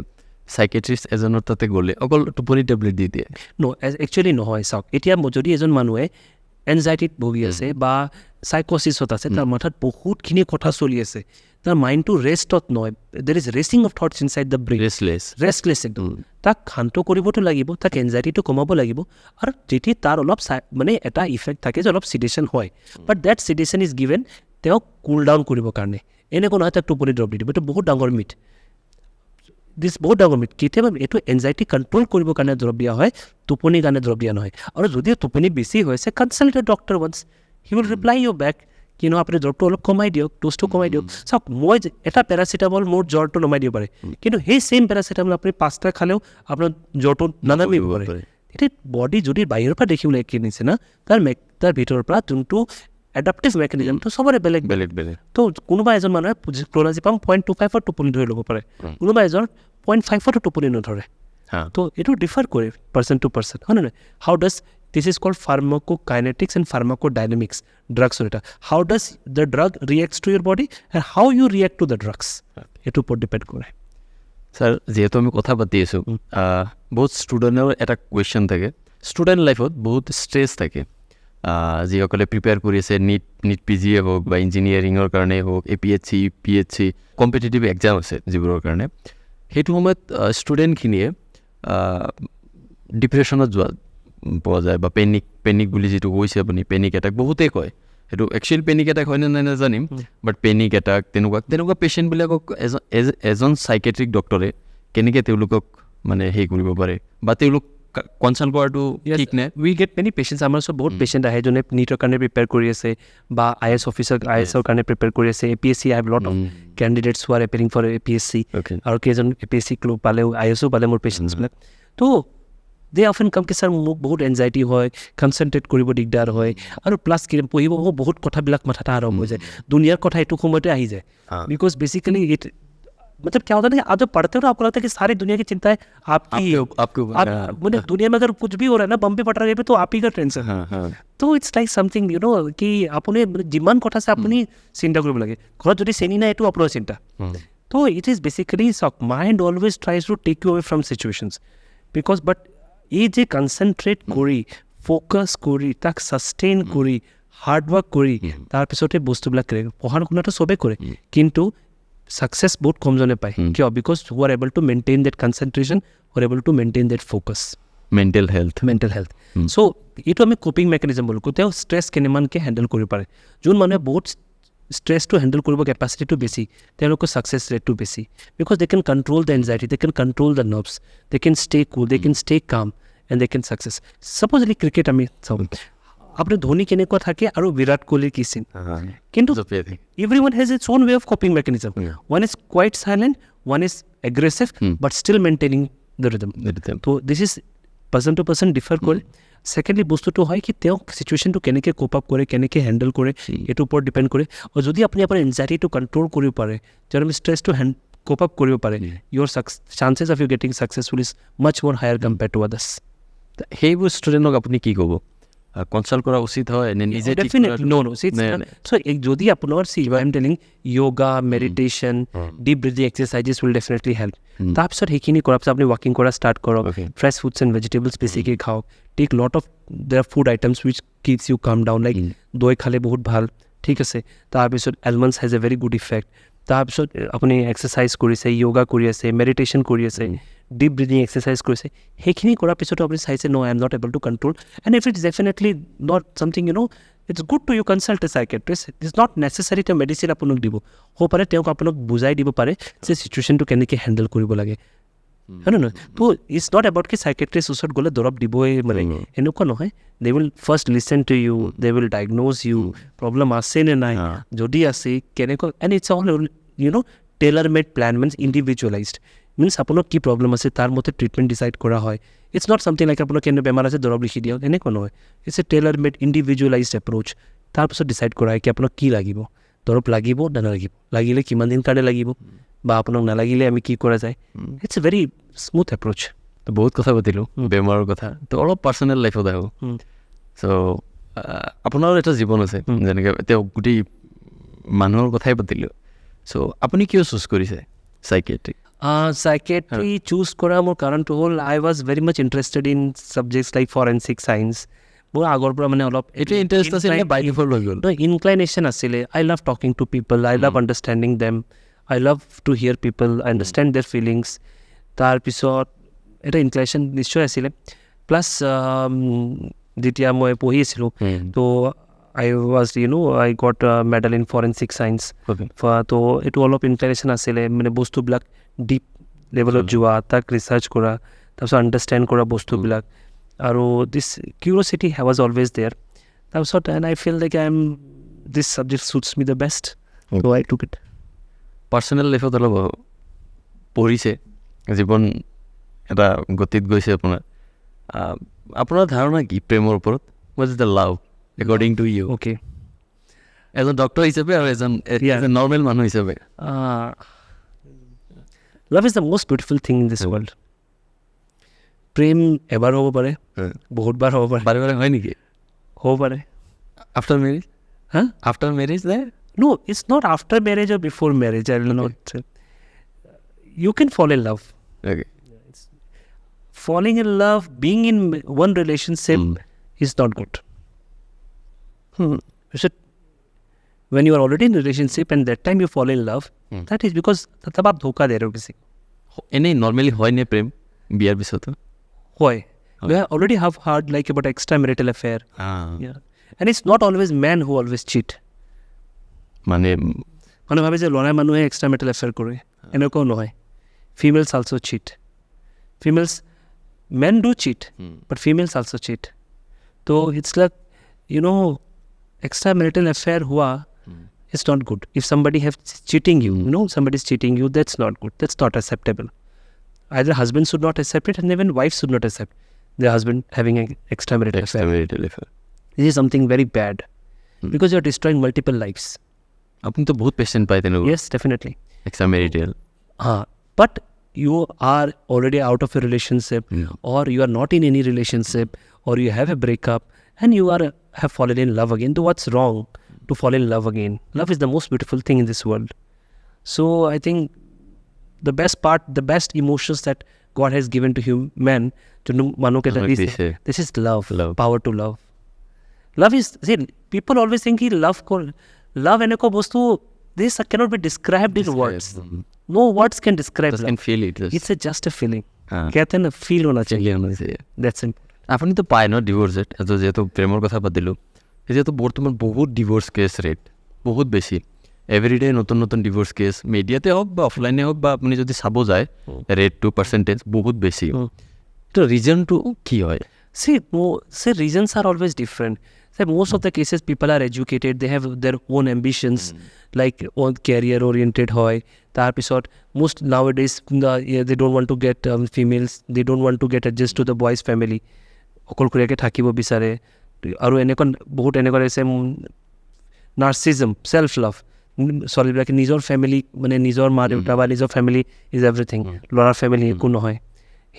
চাইকেট্ৰিষ্ট এজনৰ তাতে গ'লে অকল টোপনি টেবলেট দি দিয়ে। একচুৱেলি নহয়। চাওক, এতিয়া যদি এজন মানুহে এনজাইটিত ভুগি আছে বা চাইক'চিছত আছে, তাৰ মাথাত বহুতখিনি কথা চলি আছে, তাৰ মাইণ্ডটো ৰেষ্টত নহয়, দেৰ is racing of thoughts inside the brain, restless একদম। তাক শান্ত কৰিবতো লাগিব, তাক এনজাইটিটো কমাব লাগিব, আৰু যেতিয়া তাৰ অলপ মানে এটা ইফেক্ট থাকে যে অলপ চিডেশ্যন হয়, বাট ডেট চিডেশ্যন ইজ গিভেন তেওঁক কুল ডাউন কৰিবৰ কাৰণে, এনেকুৱা নহয় তাক টোপনি দৰৱ দি দিব, এইটো বহুত ডাঙৰ মিথ, বহুত ডাঙৰ মিথ। কেতিয়াবা এইটো এনজাইটি কণ্ট্ৰল কৰিবৰ কাৰণে দৰৱ দিয়া হয়, টোপনিৰ কাৰণে দৰৱ দিয়া নহয়। আৰু যদি টোপনি বেছি হৈছে, consult a doctor once, he will reply you back, কিন্তু আপুনি দৰৱটো অলপ কমাই দিয়ক, ড'জটো কমাই দিয়ক। চাওক, মই এটা পেৰাচিটামল মোৰ জ্বৰটো নমাই দিব পাৰে, কিন্তু সেই ছেইম পেৰাচিটামল আপুনি 5টা খালেও আপোনাৰ জ্বৰটো নানামিব পাৰে। এতিয়া বডি যদি বাহিৰৰ পৰা দেখিবলৈ একে নিচিনা, তাৰ ভিতৰৰ পৰা যোনটো এডাপ্টিভ মেকানিজমটো চবৰে বেলেগ বেলেগ। তো কোনোবা এজন মানুহে ক্ল'নাজিপাম 0.25 টোপনি ধৰি ল'ব পাৰে, কোনোবা এজন 0.5 টোপনি নধৰে। তো এইটো ডিফাৰ কৰে পাৰ্চন টু পাৰ্চন, হয় নহয়? How does this is called pharmacokinetics and pharmacodynamics, ড্ৰাগছৰ এটা। How does the drug reacts to your body and how you react to the drugs, এইটোৰ ওপৰত ডিপেণ্ড কৰে। ছাৰ, যিহেতু আমি কথা পাতি আছোঁ, বহুত ষ্টুডেণ্টৰ এটা কুৱেশ্যন থাকে, ষ্টুডেণ্ট লাইফত বহুত ষ্ট্ৰেছ থাকে, যিসকলে প্ৰিপেয়াৰ কৰি আছে নিট PGয়ে হওক বা ইঞ্জিনিয়াৰিঙৰ কাৰণে হওক APSC PHC কম্পিটিটিভ এক্সাম আছে যিবোৰৰ কাৰণে সেইটো সময়ত ষ্টুডেণ্টখিনিয়ে ডিপ্ৰেশ্যনত যোৱা পোৱা যায় বা পেনিক বুলি যিটো কৈছে আপুনি পেনিক এটাক বহুতেই কয় সেইটো একচুৱেলি পেনিক এটাক হয়নে নাই নাজানিম বাট পেনিক এটাক তেনেকুৱা পেচেণ্টবিলাকক এজন চাইকেট্ৰিক ডক্টৰে কেনেকৈ তেওঁলোকক মানে হেৰি কৰিব পাৰে বা তেওঁলোক কনচাল্ট কৰাটো ঠিক নে উই গেট মেনি পেচেণ্টছ আমাৰ ওচৰত বহুত পেচেণ্ট আহে যোনে নিটৰ কাৰণে প্ৰিপেয়াৰ কৰি আছে বা IASৰ কাৰণে প্ৰিপেয়াৰ কৰি আছে APSC I have lot of candidates who are appearing for APSC আৰু কেইজন APSC পালেও IASও পালে মোৰ পেচেণ্টছবিলাক তো দে অফেন কাম কি ছাৰ মোক বহুত এনজাইটি হয় কনচেনট্ৰেট কৰিব দিগদাৰ হয় আৰু প্লাছ কি পঢ়িব বহুত কথাবিলাক মাথাতে আৰম্ভ হৈ যায় দুনিয়াৰ কথা এইটো সময়তে আহি যায় बिकॉज बेसिकली इट मतलब क्या होता है ना आप जब पढ़ते हो ना आपको लगता है कि सारी दुनिया की चिंता है आपकी मतलब दुनिया में अगर कुछ भी हो रहा है ना बम पे फट रहा है तो आप ही का टेंशन तो it's like something you know कि आपने जिमान कथा से अपनी चिंता কৰিব লাগে ঘৰত যদি চেনি নাই এইটো আপোনাৰ চিন্তা তো it is basically mind always tries to take you away from situations because but এই যে কনসেন্ট্রেট কৰি ফোকাস কৰি তাক সাস্টেইন কৰি হাৰ্ডৱৰ্ক কৰি তাৰপিছতে বস্তুবিলাক কৰে পঢ়া শুনাটো চবেই কৰে কিন্তু সাকসেস বহুত কমজনে পায় কিয় because who are able to maintain that concentration who are able to maintain that focus mental health so' এইটো আমি কোপিং মেকানিজম বুলি কওঁ তেওঁ ষ্ট্ৰেছ কেনেমানকৈ হেণ্ডেল কৰিব পাৰে যোন মানুহে বহুত ষ্ট্ৰেছটো হেণ্ডেল কৰিব কেপাচিটিটো বেছি তেওঁলোকৰ ছাকচেছ ৰেটটো বেছি because they can control the anxiety they can control the nerves they can stay cool they can stay calm and they can success supposedly cricket আমি চাওঁ আপোনাৰ ধোনী কেনেকুৱা থাকে আৰু বিৰাট কোহলিৰ কি চিন কিন্তু everyone has its own way of coping mechanism one is quite silent one is aggressive but still maintaining the rhythm so this is person to person differ কৰে সেকেন্ডলি বস্তুটো হয় কি তেওঁ সিচুৱেশ্যনটো কেনেকৈ কোপ আপ কৰে কেনেকৈ হেণ্ডেল কৰে এইটোৰ ওপৰত ডিপেণ্ড কৰে আৰু যদি আপুনি আপোনাৰ এনজাইটিটো কণ্ট্ৰল কৰিব পাৰে যদি আপুনি ষ্ট্ৰেছটো কোপ আপ কৰিব পাৰে your chances of you getting successful is much more higher compare to others সেইবোৰ ষ্টুডেণ্টক আপুনি কি ক'ব কনচাল্ট কৰা উচিত হয় নে নিজে যদি আপোনাৰ I am telling yoga meditation deep breathing exercises will definitely help তাৰপিছত সেইখিনি কৰাৰ পিছত আপুনি ৱাকিং কৰা ষ্টাৰ্ট কৰক ফ্ৰেছ ফুডছ এণ্ড ভেজিটেবলছ বেছিকৈ খাওক take lot of their food items which keeps you calm down like দৈ খালে বহুত ভাল ঠিক আছে তাৰপিছত almonds has a very good effect তাৰপিছত আপুনি এক্সাৰচাইজ কৰিছে য়োগা কৰি আছে মেডিটেশ্যন কৰি আছে ডিপ ব্ৰিথিং এক্সাৰচাইজ কৰিছে সেইখিনি কৰাৰ পিছতো আপুনি চাইছে no I am not able to control and if it is definitely not something you know' it's good to you consult a psychiatrist it's not necessary তেওঁ মেডিচিন আপোনাক দিব হ'ব পাৰে তেওঁক আপোনাক বুজাই দিব পাৰে যে চিটুৱেশ্যনটো কেনেকৈ হেণ্ডেল কৰিব লাগে হয় নহয় তো ইটছ নট এবাউট কি চাইকেট্ৰিষ্ট ওচৰত গ'লে দৰৱ দিবই মানে এনেকুৱা নহয় they will first lesson to you they will diagnose you problem আছে নে নাই যদি আছে কেনেকুৱা and it's all you know' tailor made plan means individualized means আপোনাৰ কি প্ৰব্লেম আছে তাৰ মতে ট্ৰিটমেণ্ট ডিচাইড কৰা হয় ইটছ নট ছামথিং লাইক আপোনাৰ কেনে বেমাৰ আছে দৰৱ লিখি দিয়ক এনেকুৱা নহয় it's a tailor made individualized approach তাৰপিছত ডিচাইড কৰা হয় কি আপোনাক কি লাগিব দৰৱ লাগিব নে নালাগিব লাগিলে কিমান দিন কাৰণে লাগিব বা আপোনাক নালাগিলে আমি কি কৰা যায় it's a very smooth approach বহুত কথা পাতিলোঁ বেমাৰৰ কথা তো অলপ পাৰ্চনেল লাইফত আহোঁ চ' আপোনাৰো এটা জীৱন আছে যেনেকৈ এতিয়া গোটেই মানুহৰ কথাই পাতিলোঁ চ' আপুনি কিয় চুজ কৰিছে চাইকেট্ৰিক চাইকেট্ৰি চুজ কৰা মোৰ কাৰণটো হ'ল I was very much interested in subjects like forensic science মোৰ আগৰ পৰা মানে অলপ এইটোৱে ইণ্টাৰেষ্ট আছিলে বাই ডিফল্ট হৈ গ'ল ইনক্লাইনেশ্যন আছিলে I love talking to people I love understanding them I love to hear people understand their feelings তাৰপিছত এটা ইনক্লাইনেশ্যন নিশ্চয় আছিলে প্লাছ যেতিয়া মই পঢ়ি আছিলোঁ তো I was, I got a medal in forensic science. তো এইটো অলপ ইনক্লাইনেশ্যন আছিলে মানে বস্তুবিলাক ডিপ লেভেলত যোৱা তাক ৰিচাৰ্চ কৰা তাৰপিছত আণ্ডাৰষ্টেণ্ড কৰা বস্তুবিলাক আৰু this curiosity was always there তাৰপিছত and I feel like I am this subject suits me the best so' I took it personal লাইফত অলপ পঢ়িছে জীৱন এটা গতিত গৈছে আপোনাৰ ধাৰণা কি প্ৰেমৰ ওপৰত what is the love according to you okay as a doctor হিচাপে আৰু এজন নৰ্মেল মানুহ হিচাপে love is the most beautiful thing in this world প্ৰেম এবাৰ হ'ব পাৰে বহুতবাৰ হ'ব পাৰে বাৰে বাৰে হয় নেকি হ'ব পাৰে after marriage after marriage no it's not after marriage or before marriage I will not say you can fall in love okay falling in love being in one relationship is not good You should, when you are already in a relationship and that time you fall in love, that is because तब आप धोखा दे रहे हो किसी को. এনেই normally হয়নে প্ৰেম বিয়াৰ পিছতো? হয়. We already have heard like about extramarital affair. Yeah. And it's not always men who always cheat. মানে মানে ভাবে যে ল'ৰাই মানুহে extramarital affair কৰে, এনেকুৱাও নহয়. Females also cheat. Men do cheat, but females also cheat. So it's like, you know, extramarital affair hua, it's not good. If somebody has cheating you, you know, somebody is cheating you, that's not good. That's not acceptable. Either husband should not accept it, and even wife should not accept their husband having an extramarital affair. This is something very bad, because you are destroying multiple lives. আপুনি তো বহুত patient পাই তেনেকুৱা Yes, definitely. এক্সট্ৰামেৰিটেল But you are already out of a relationship, or you are not in any relationship, or you have a breakup, and you have fallen in love again. So what's wrong to fall in love again? Love is the most beautiful thing in this world. So I think the best emotions that God has given to human, to mano ke this is love, power to love. Love is, see, people always think love eneko bostu, this cannot be described in words. No words can describe love. can feel it. It's just a feeling. कहते हैं ना, feel होना चाहिए. That's it. আপুনি তো পায় ন divorce rate, যিহেতু প্ৰেমৰ কথা পাতিলোঁ, যিহেতু বৰ্তমান বহুত ডিভোৰ্চ কেছ ৰেট বহুত বেছি, এভৰিডে নতুন নতুন ডিভোৰ্চ কেছ মিডিয়াতে হওক বা অফলাইনে হওক, বা আপুনি যদি চাব যায় ৰেটটো পাৰ্চেণ্টেজ বহুত বেছি. তো ৰিজনটো কি হয়? See, reasons are always different. So most of the cases, people are educated, they have their own ambitions, like own career oriented hoy. Tarpisot most nowadays they don't want to get females, they don't want to get adjust to the boys family. Okol kuriake thakibo bisare. Aru enekon bahut enekon ase narcissism, self love. Sorry, like nijor family mane nijor ma deuta ba nijor family is everything. Lora family ekো নহয়.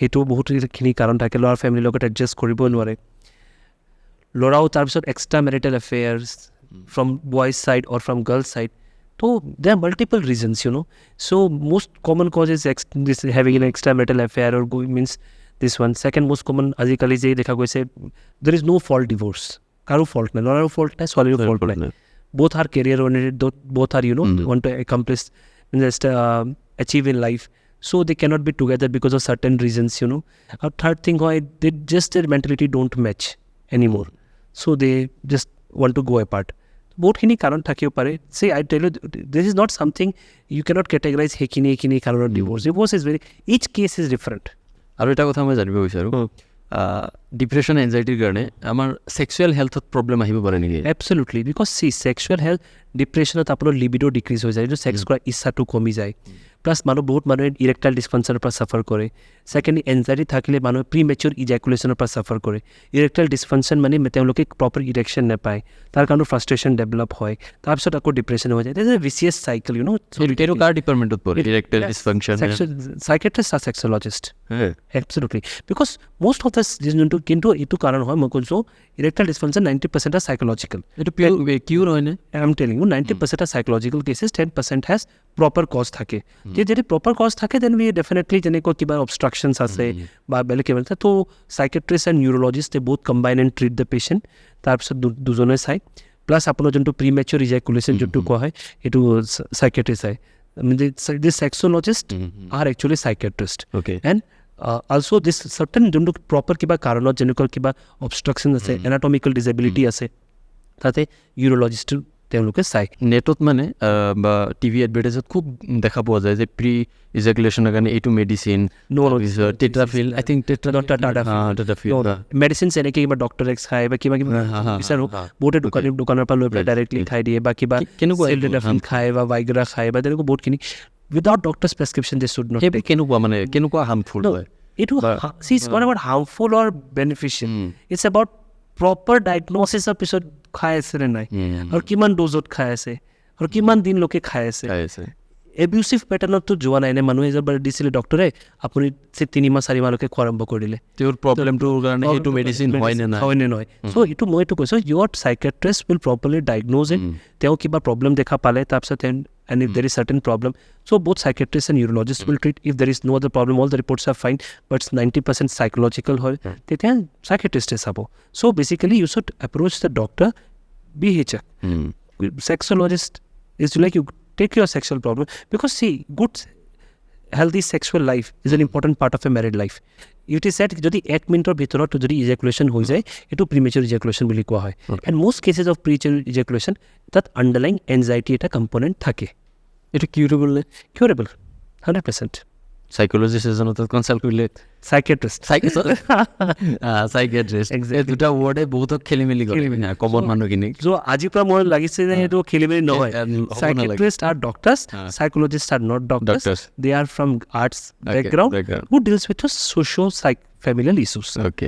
হেতু বহুতখিনি কাৰণ থাকে, ল'ৰাৰ ফেমিলিৰ লগত adjust কৰিব নোৱাৰে. ল'ৰাও তাৰপিছত extra marital affairs from boys side or from girls side. তো they are multiple reasons, you know. So' most common cause is this having an extra marital affair or means this one. Second most common আজিকালি যে দেখা গৈছে, there is no' fault divorce. কাৰো ফল্ট নাই, ল'ৰাৰো fault নাই, ছোৱালীৰো ফল্ট নাই. both are career oriented, both are, you know, want to accomplish, just achieve in life. So they cannot be together because of certain reasons, you know. A third thing, why they just their mentality don't match anymore, so they just want to go apart. Both hini karon thakeo pare. Say, I tell you, this is not something you cannot categorize hekini karon divorce. Divorce is very, each case is different. আৰু এটা কথা মই জানিব বিচাৰোঁ, depression এনজাইটিৰ কাৰণে আমাৰ sexual হেল্থত problem আহিব পাৰে নেকি? এবছলিউটলি, বিকজ চি ছেক্সুৱেল হেল্থ ডিপ্ৰেশ্যনত আপোনাৰ লিবিডো ডিক্ৰিজ হৈ যায়, এইটো ছেক্স কৰাৰ ইচ্ছাটো কমি যায়. প্লাছ বহুত মানুহে ইৰেক্টাইল ডিছফাংচনৰ পৰা চাফাৰ কৰে. ছেকেণ্ডলি, এনজাইটি থাকিলে মানুহে প্ৰি মেচিয়ৰ ইজাকুলেশ্যনৰ পৰা চাফাৰ কৰে. ইৰেক্টাইল ডিছফাংচন মানে তেওঁলোকে প্ৰপাৰ ইৰেকশ্যন নাপায়, তাৰ কাৰণে ফ্ৰাষ্ট্ৰেশ্যন ডেভেলপ হয়, তাৰপিছত আকৌ ডিপ্ৰেশ্যন হৈ যায়. This is a vicious cycle, you know. এইটো কাৰ ডিপাৰ্টমেণ্টত পৰে? ইৰেক্টাইল ডিছফাংচন, চাইকেট্ৰিষ্ট আৰু sexologist. Absolutely, because most of the যোনটো, কিন্তু এইটো কাৰণ হয়, মই কৈছোঁ ইৰেক্টাইল ডিছফাংচন 90% are psychological. এইটো কিউৰ হয়নে? I am telling you, 90% are psychological cases, 10% has proper cause থাকে. যদি proper cause থাকে, then we definitely যেনেকৈ কিবা obstructions আছে বা বেলেগ কিবা আছে, তো psychiatrist and neurologist they both combine and treat the patient. তাৰপিছত দুজনে চাই, প্লাছ আপোনাৰ যোনটো প্ৰিমেচিয়ৰ ইজাকুলেশ্যন যোনটো কোৱা হয়, এইটো psychiatrist চাই. This sexologist are actually psychiatrist. Okay. And also this certain যোনটো proper কিবা কাৰণত যেনেকৈ কিবা obstruction আছে, anatomical disability আছে, তাতে ইউৰলজিষ্ট তেওঁলোকে চাই. নেটত মানে বা টিভি এডভাৰটাইজত খুব দেখা পোৱা যায় যে প্ৰি ইজাকুলেশ্যনৰ কাৰণে এইটো মেডিচিন, টেট্ৰাফিল, আই থিংক মেডিচিন এনেকৈ কিবা ডক্টৰ এক্স খায় বা কিবা কিবা বিচাৰো, বহুতে দোকানৰ পৰা লৈ পেলাই ডাইৰেক্টলি খাই দিয়ে, বা কিবা টেট্ৰাফিল খায় বা ভাইগ্ৰা খায় বা তেনেকুৱা বহুতখিনি without doctors prescription they should not take. কেনেকুৱা মানে কেনেকুৱা হাৰ্মফুল হয় এইটো? সি is not about harmful or beneficial, it's about proper ডায়েগনচিছৰ পিছত খাই আছে নে নাই, আৰু কিমান ড'জত খাই আছে, আৰু কিমান দিন লোকে খাই আছে. এবিউচিভ পেটাৰ্ণততো যোৱা নাই নে? মানুহে এবাৰ দিছিলে ডক্টৰে, আপুনি 3 মাহ 4 মাহলৈকে খোৱা আৰম্ভ কৰিলে, তেওঁৰ প্ৰব্লেমটোৰ কাৰণে সেইটো মেডিচিন হয় নে নহয়. চ' এইটো মই এইটো কৈছোঁ, ইয়ৰ চাইকেট্ৰিষ্ট উইল প্ৰপাৰলি ডায়েগন'জ ইট. তেওঁ কিবা প্ৰব্লেম দেখা পালে, তাৰপিছত and if there is certain problem, so both psychiatrists and neurologists will treat. If there is no other problem, all the reports are fine, but it's 90% psychological, they can psychiatrist is abo. So basically you should approach the doctor be HC. Sexologist is like you take your sexual problem because see, good healthy sexual life is an important part of a married life. It is said যদি 1 মিনিটৰ ভিতৰত যদি ইজাকুলেশ্যন হৈ যায় এইটো প্ৰিমেচুৰ ইজাকুলেশ্যন বুলি কোৱা হয় এণ্ড মোষ্ট কেচেছ অফ প্ৰিমেচুৰ ইজাকুলেশ্যন তাত আণ্ডাৰলাইং এনজাইটি এটা কম্পনেণ্ট থাকে এইটো কিউৰেবল নে কিউৰেবল 100%. সাইকোলজিষ্ট এজনৰ তাত কনচাল্ট কৰিলে সাইকিয়াট্ৰিষ্ট সাইকিয়াট্ৰিষ্ট এই দুটা ৱৰ্ডে বহুতক খেলি মেলি কৰে কমন মানুহখিনিক চ' আজিৰ পৰা মোৰ লাগিছে যে সেইটো খেলি মেলি নহয় psychiatrist are doctors psychologist are not doctors they are from arts background who deals with socio' familial issues okay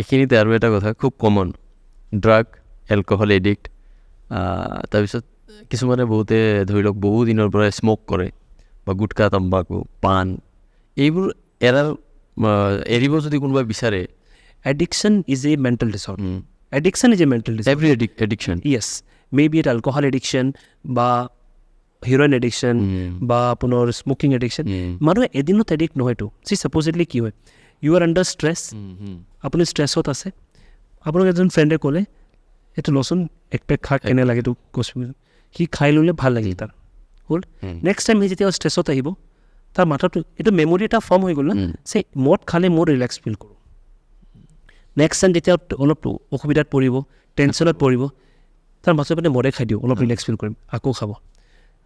এইখিনিতে আৰু এটা কথা খুব কমন ড্ৰাগ এলকহল এডিক্ট তাৰপিছত কিছুমানে বহুতে ধৰি লওক বহু দিনৰ পৰা স্মক কৰে বা গুটকা তাম্বাকু পাণ এইবোৰ এৰিব যদি কোনোবাই বিচাৰে addiction is a mental disorder addiction is a mental disorder every addiction yes may be it alcohol addiction বা হিৰইন এডিকশ্যন বা আপোনাৰ স্মকিং এডিকশ্যন মানুহে এদিনত এডিক্ট নহয়তো চি ছাপ'জেডলি কি হয় ইউ আৰ আণ্ডাৰ ষ্ট্ৰেছ আপুনি ষ্ট্ৰেছত আছে আপোনাক এজন ফ্ৰেণ্ডে ক'লে এইটো লচোন এক পেক খা কেনে লাগে এইটো কৈছোঁ সি খাই ল'লে ভাল লাগিল তাৰ হ'ল নেক্সট টাইম সি যেতিয়া ষ্ট্ৰেছত আহিব তাৰ মাথাটো এইটো মেমৰি এটা ফৰ্ম হৈ গ'ল না চে মদ খালে মোৰ ৰিলেক্স ফিল কৰোঁ নেক্সট টাইম যেতিয়া অলপ অসুবিধাত পৰিব টেনশ্যনত পৰিব তাৰ মাছৰ মানে মদে খাই দিওঁ অলপ ৰিলেক্স ফিল কৰিম আকৌ খাব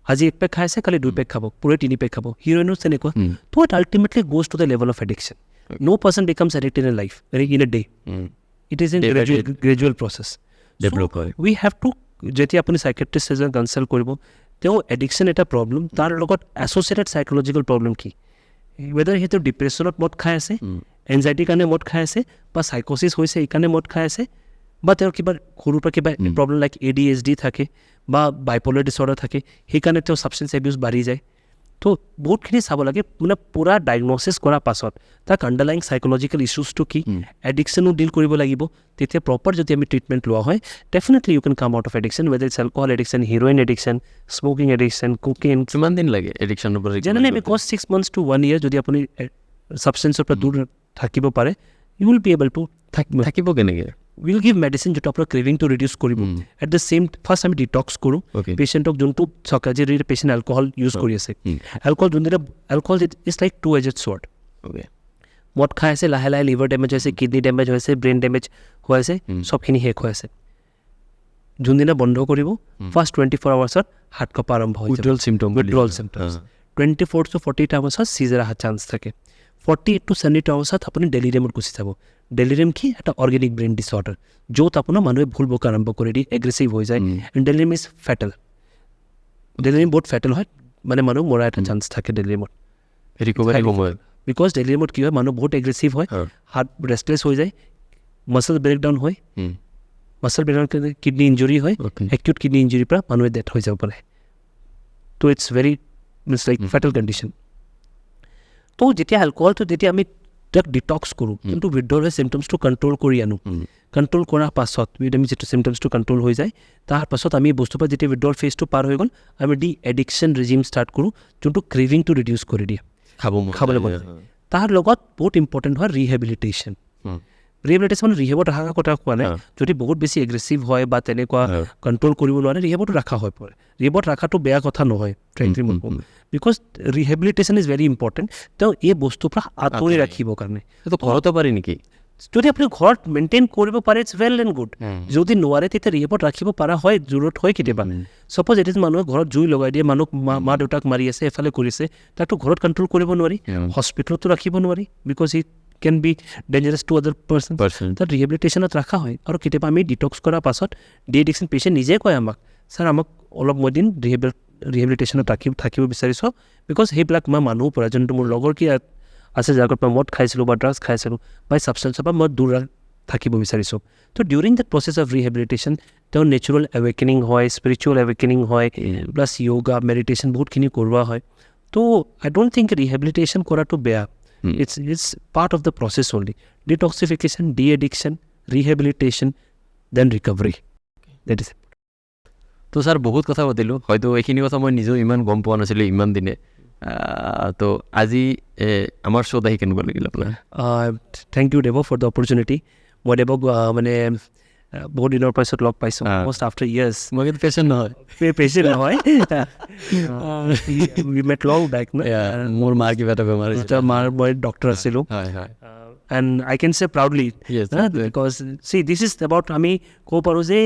আজি 1 পেক খাইছে কালি 2 পেক খাব পুৰে 3 পেক খাব হিৰইনো তেনেকুৱা তো it ultimately goes to the level of addiction no person becomes addict in a life in a day it is in gradual process develop হয় উই হেভ টু যেতিয়া আপুনি চাইকেট্ৰিষ্ট এজন কনচাল্ট কৰিব তেওঁ এডিকশ্যন এটা প্ৰব্লেম তাৰ লগত এছ'চিয়েটেড চাইক'লজিকেল প্ৰব্লেম কি ৱেডাৰ সেইটো ডিপ্ৰেশ্যনত মদ খাই আছে এনজাইটিৰ কাৰণে মদ খাই আছে বা চাইক'চিছ হৈছে এইকাৰণে মদ খাই আছে বা তেওঁৰ কিবা সৰুৰ পৰা কিবা প্ৰব্লেম লাইক ADHD থাকে বা বাইপ'লাৰ ডিছঅৰ্ডাৰ থাকে সেইকাৰণে তেওঁ ছাবষ্টেঞ্চ এবিউজ বাঢ়ি যায় তো বহুতখিনি চাব লাগে মানে পূৰা ডায়েগন'চিছ কৰাৰ পাছত তাক আণ্ডাৰলাইং চাইক'লজিকেল ইছ্যুজটো কি এডিকশ্যনো ডিল কৰিব লাগিব তেতিয়া প্ৰপাৰ যদি আমি ট্ৰিটমেণ্ট লোৱা হয় definitely you can come out of addiction whether it's alcohol addiction heroin addiction smoking addiction cooking কিমান দিন লাগে এডিকশ্যনৰ পৰা generally because 6 months to 1 year যদি আপুনি ছাবষ্টেঞ্চৰ পৰা দূৰ থাকিব পাৰে you will be able to থাকিব কেনেকৈ উইল গিভ মেডিচিন যিটো আপোনাৰ ক্ৰেভিংটো ৰিডিউচ কৰিব এট দ্য চেম ফাৰ্ষ্ট আমি ডিটক্স কৰোঁ পেচেণ্টক যোনটো চকাজি পেচেণ্ট এলকহল ইউজ কৰি আছে এলকহল যোনদিনা alcohol is like 2-edged sword মদ খাই আছে লাহে লাহে লিভাৰ ডেমেজ হৈছে কিডনি ডেমেজ হৈছে ব্ৰেইন ডেমেজ হৈ আছে চবখিনি শেষ হৈ আছে যোনদিনা বন্ধ কৰিব ফাৰ্ষ্ট 24 hours হাৰ্ট কঁপা আৰম্ভ হৈ যাব withdrawal symptoms 24 to 48 hours seizure অহাৰ চান্স থাকে 48 to 72 hours আপুনি ডেলিৰিয়ামত গুচি যাব ডেলিৰিয়াম কি এটা অৰ্গেনিক ব্ৰেইন ডিছঅৰ্ডাৰ য'ত আপোনাৰ মানুহে ভুল বকা আৰম্ভ কৰি দিয়ে এগ্ৰেছিভ হৈ যায় এণ্ড ডেলিৰিয়াম ইজ ফেটেল ডেলিৰিয়াম বহুত ফেটেল হয় মানে মানুহ মৰা এটা চান্স থাকে ডেলিৰিয়ামত ৰিকভাৰী সময়ত বিকজ ডেলিৰিয়ামত কি হয় মানুহ বহুত এগ্ৰেছিভ হয় হাৰ্ট ৰেষ্টলেছ হৈ যায় মাছল ব্ৰেকডাউন হয় মাছল ব্ৰেকডাউন কিডনি ইঞ্জুৰি হয় একিউট কিডনি ইঞ্জুৰিৰ পৰা মানুহে ডেথ হৈ যাব পাৰে তো it's very means like fatal condition তো যেতিয়া এলকহলটো যেতিয়া আমি তাক ডিটক্স কৰোঁ কিন্তু উইথড্ৰল হৈ চিমটমছটো কণ্ট্ৰল কৰি আনো কণ্ট্ৰল কৰাৰ পাছত আমি যিটো চিমটমছটো কণ্ট্ৰল হৈ যায় তাৰ পাছত আমি বস্তুৰ পৰা যেতিয়া উইথড্ৰল ফেজটো পাৰ হৈ গ'ল আমি এডিকশ্যন ৰিজিম ষ্টাৰ্ট কৰোঁ যোনটো ক্ৰেভিংটো ৰিডিউচ কৰি দিয়ে খাবলৈ মন যায় তাৰ লগত বহুত ইম্পৰ্টেণ্ট হয় ৰিহেবিলিটেশ্যন ৰিহেবিলিটেশ্যন মানে ৰিহেবত ৰখাৰ কথা কোৱা নাই যদি বহুত বেছি এগ্ৰেছিভ হয় বা তেনেকুৱা কণ্ট্ৰল কৰিব নোৱাৰে ৰিহেবতো ৰখা হৈ পৰে ৰিহেবত ৰখাটো বেয়া কথা নহয় ফ্ৰেংকলি মই কওঁ because rehabilitation is very important তেওঁ এই বস্তুৰ পৰা আঁতৰি ৰাখিবৰ কাৰণে এইটো ঘৰতো পাৰি নেকি যদি আপুনি ঘৰত মেইনটেইন কৰিব পাৰে ইটছ ৱেল এণ্ড গুড যদি নোৱাৰে তেতিয়া ৰিহেবত ৰাখিব পৰা হয় জৰুৰত হয় কেতিয়াবা ছাপ'জ এট ইজ মানুহে ঘৰত জুই লগাই দিয়ে মানুহ মা দেউতাক মাৰি আছে এফালে কৰিছে তাকতো ঘৰত কণ্ট্ৰল কৰিব নোৱাৰি হস্পিটেলতো ৰাখিব নোৱাৰি because he can be dangerous to other person তাত ৰিহেবিলিটেশ্যনত ৰখা হয় আৰু কেতিয়াবা আমি ডিটক্স কৰাৰ পাছত ডি এডিকশ্যন পেচেণ্ট নিজে কয় আমাক ছাৰ আমাক অলপ মই দিন ৰিহেবিলিটেশ্যনত থাকিব বিচাৰিছোঁ বিকজ সেইবিলাক মই মানুহৰ পৰা যোনটো মোৰ লগৰ কি আছে যাৰ পৰা মদ খাইছিলোঁ বা ড্ৰাগছ খাইছিলোঁ বা ছাবষ্টেঞ্চৰ পৰা মই দূৰ থাকিব বিচাৰিছোঁ তো during the process of rehabilitation তেওঁ নেচাৰেল এৱেকেনিং হয় স্পিৰিচুৱেল এৱেকেনিং হয় প্লাছ য়োগা মেডিটেশ্যন বহুতখিনি কৰোৱা হয় তো আই ডোণ্ট থিংক ৰিহেবিলিটেশ্যন কৰাটো বেয়া it's part of the process only detoxification de-addiction rehabilitation then recovery that is তো ছাৰ বহুত কথা পাতিলোঁ হয়তো এইখিনি কথা মই নিজেও ইমান গম পোৱা নাছিলোঁ ইমান দিনে তো আজি আমাৰ শ্ব'ত আহি কেনেকুৱা লাগিল আপোনাৰ thank you Dev for the opportunity মই দেৱক মানে বহুত দিনৰ পাছত লগ পাইছোঁ অলমষ্ট আফটাৰ ইয়াৰ্ছ মই কিন্তু পেচেণ্ট নহয় পেচেণ্ট নহয় উই মেট লং বেক মোৰ মাৰ কিবা এটা বেমাৰ হৈছিলে মাৰ মই ডক্টৰ আছিলোঁ হয় হয় এণ্ড আই কেন চে proudly Yes, because C this is about আমি ক'ব পাৰোঁ যে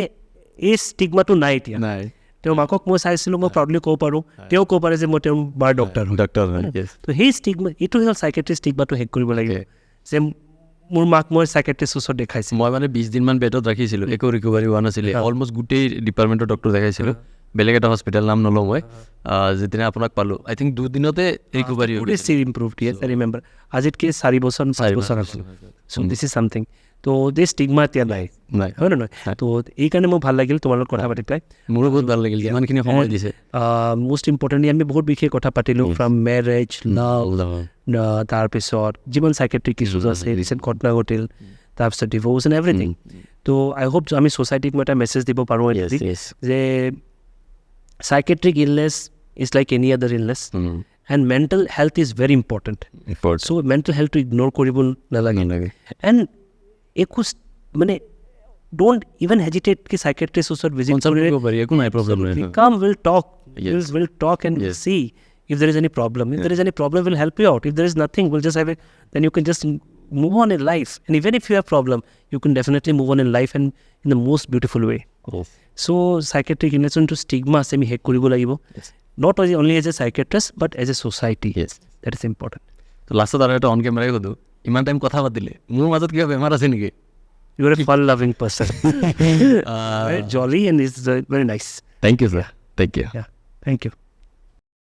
এই ষ্টিগমাটো নাই এতিয়া নাই তেওঁ মাকক মই চাইছিলোঁ মই প্ৰাউডলি ক'ব পাৰোঁ তেওঁ ক'ব পাৰে যে মই তেওঁৰ মাৰ ডক্টৰ হয় ডক্টৰ হয় yes তো সেই ষ্টিগমা এইটো হ'ল চাইকেট্ৰিষ্ট ষ্টিগমাটো শেষ কৰিব লাগিব যে মোৰ মাক মই চাইকেট্ৰিষ্ট ওচৰত দেখাইছোঁ মই মানে 20 দিনমান বেডত ৰাখিছিলোঁ একো ৰিকভাৰী হোৱা নাছিলে অলমষ্ট গোটেই ডিপাৰ্টমেণ্টৰ ডক্টৰ দেখাইছিলোঁ বেলেগ এটা হস্পিটেল নাম নলওঁ মই যেতিয়া আপোনাক পালোঁ আই থিংক 2 দিনতে ৰিকভাৰী হৈ গৈছে ইম্প্ৰুভ ইয়েছ আই ৰিমেম্বাৰ আজিতকৈ 4 বছৰ 5 বছৰ আছিল চ' দিছ ইজ ছামথিং তো দে ষ্টিগমা এতিয়া নাই নাই হয় নে নহয় তো এইকাৰণে মোৰ ভাল লাগিল তোমাৰ লগত কথা পাতি পেলাই মোৰো বহুত ভাল লাগিল ইমানখিনি সময় দিছে মোষ্ট ইম্পৰ্টেণ্টলি আমি বহুত বিশেষ কথা পাতিলোঁ ফ্ৰম মেৰেজ লাভ তাৰপিছত যিমান চাইকেট্ৰিক ইছ্যুজ আছে ৰিচেণ্ট ঘটনা ঘটিল তাৰপিছত ডিভ'ৰ্চ এণ্ড এভৰিথিং তো আই হোপ আমি ছ'চাইটিক মই এটা মেছেজ দিব পাৰোঁ যে psychiatric illness is like any other illness and mental health is very important so' mental হেল্থটো ইগন'ৰ কৰিব নালাগে এণ্ড একো মানে ডোণ্ট ইভেন হেজিটেট কি চাইকেট্ৰিষ্ট ওচৰত ভিজিট কৰিব পাৰি একো নাই problem come will talk and see if there is any problem. If there is any problem, we'll help you out. If there is nothing, we'll just have it. Then you can just move on in life. And even if you have problem, you can definitely move on in life and in the most beautiful way. So psychiatric illness to stigma semi hek koribo lagibo. Not only as a psychiatrist, but as a society. That is important. তো লাষ্টত আৰু এটা on কেমেৰাই সুধোঁ ইমান time কথা পাতিলে মোৰ মাজত কিবা বেমাৰ আছে নেকি You are a fun-loving person. Very jolly and is very nice. Thank you, sir. Thank you. Yeah. Thank you.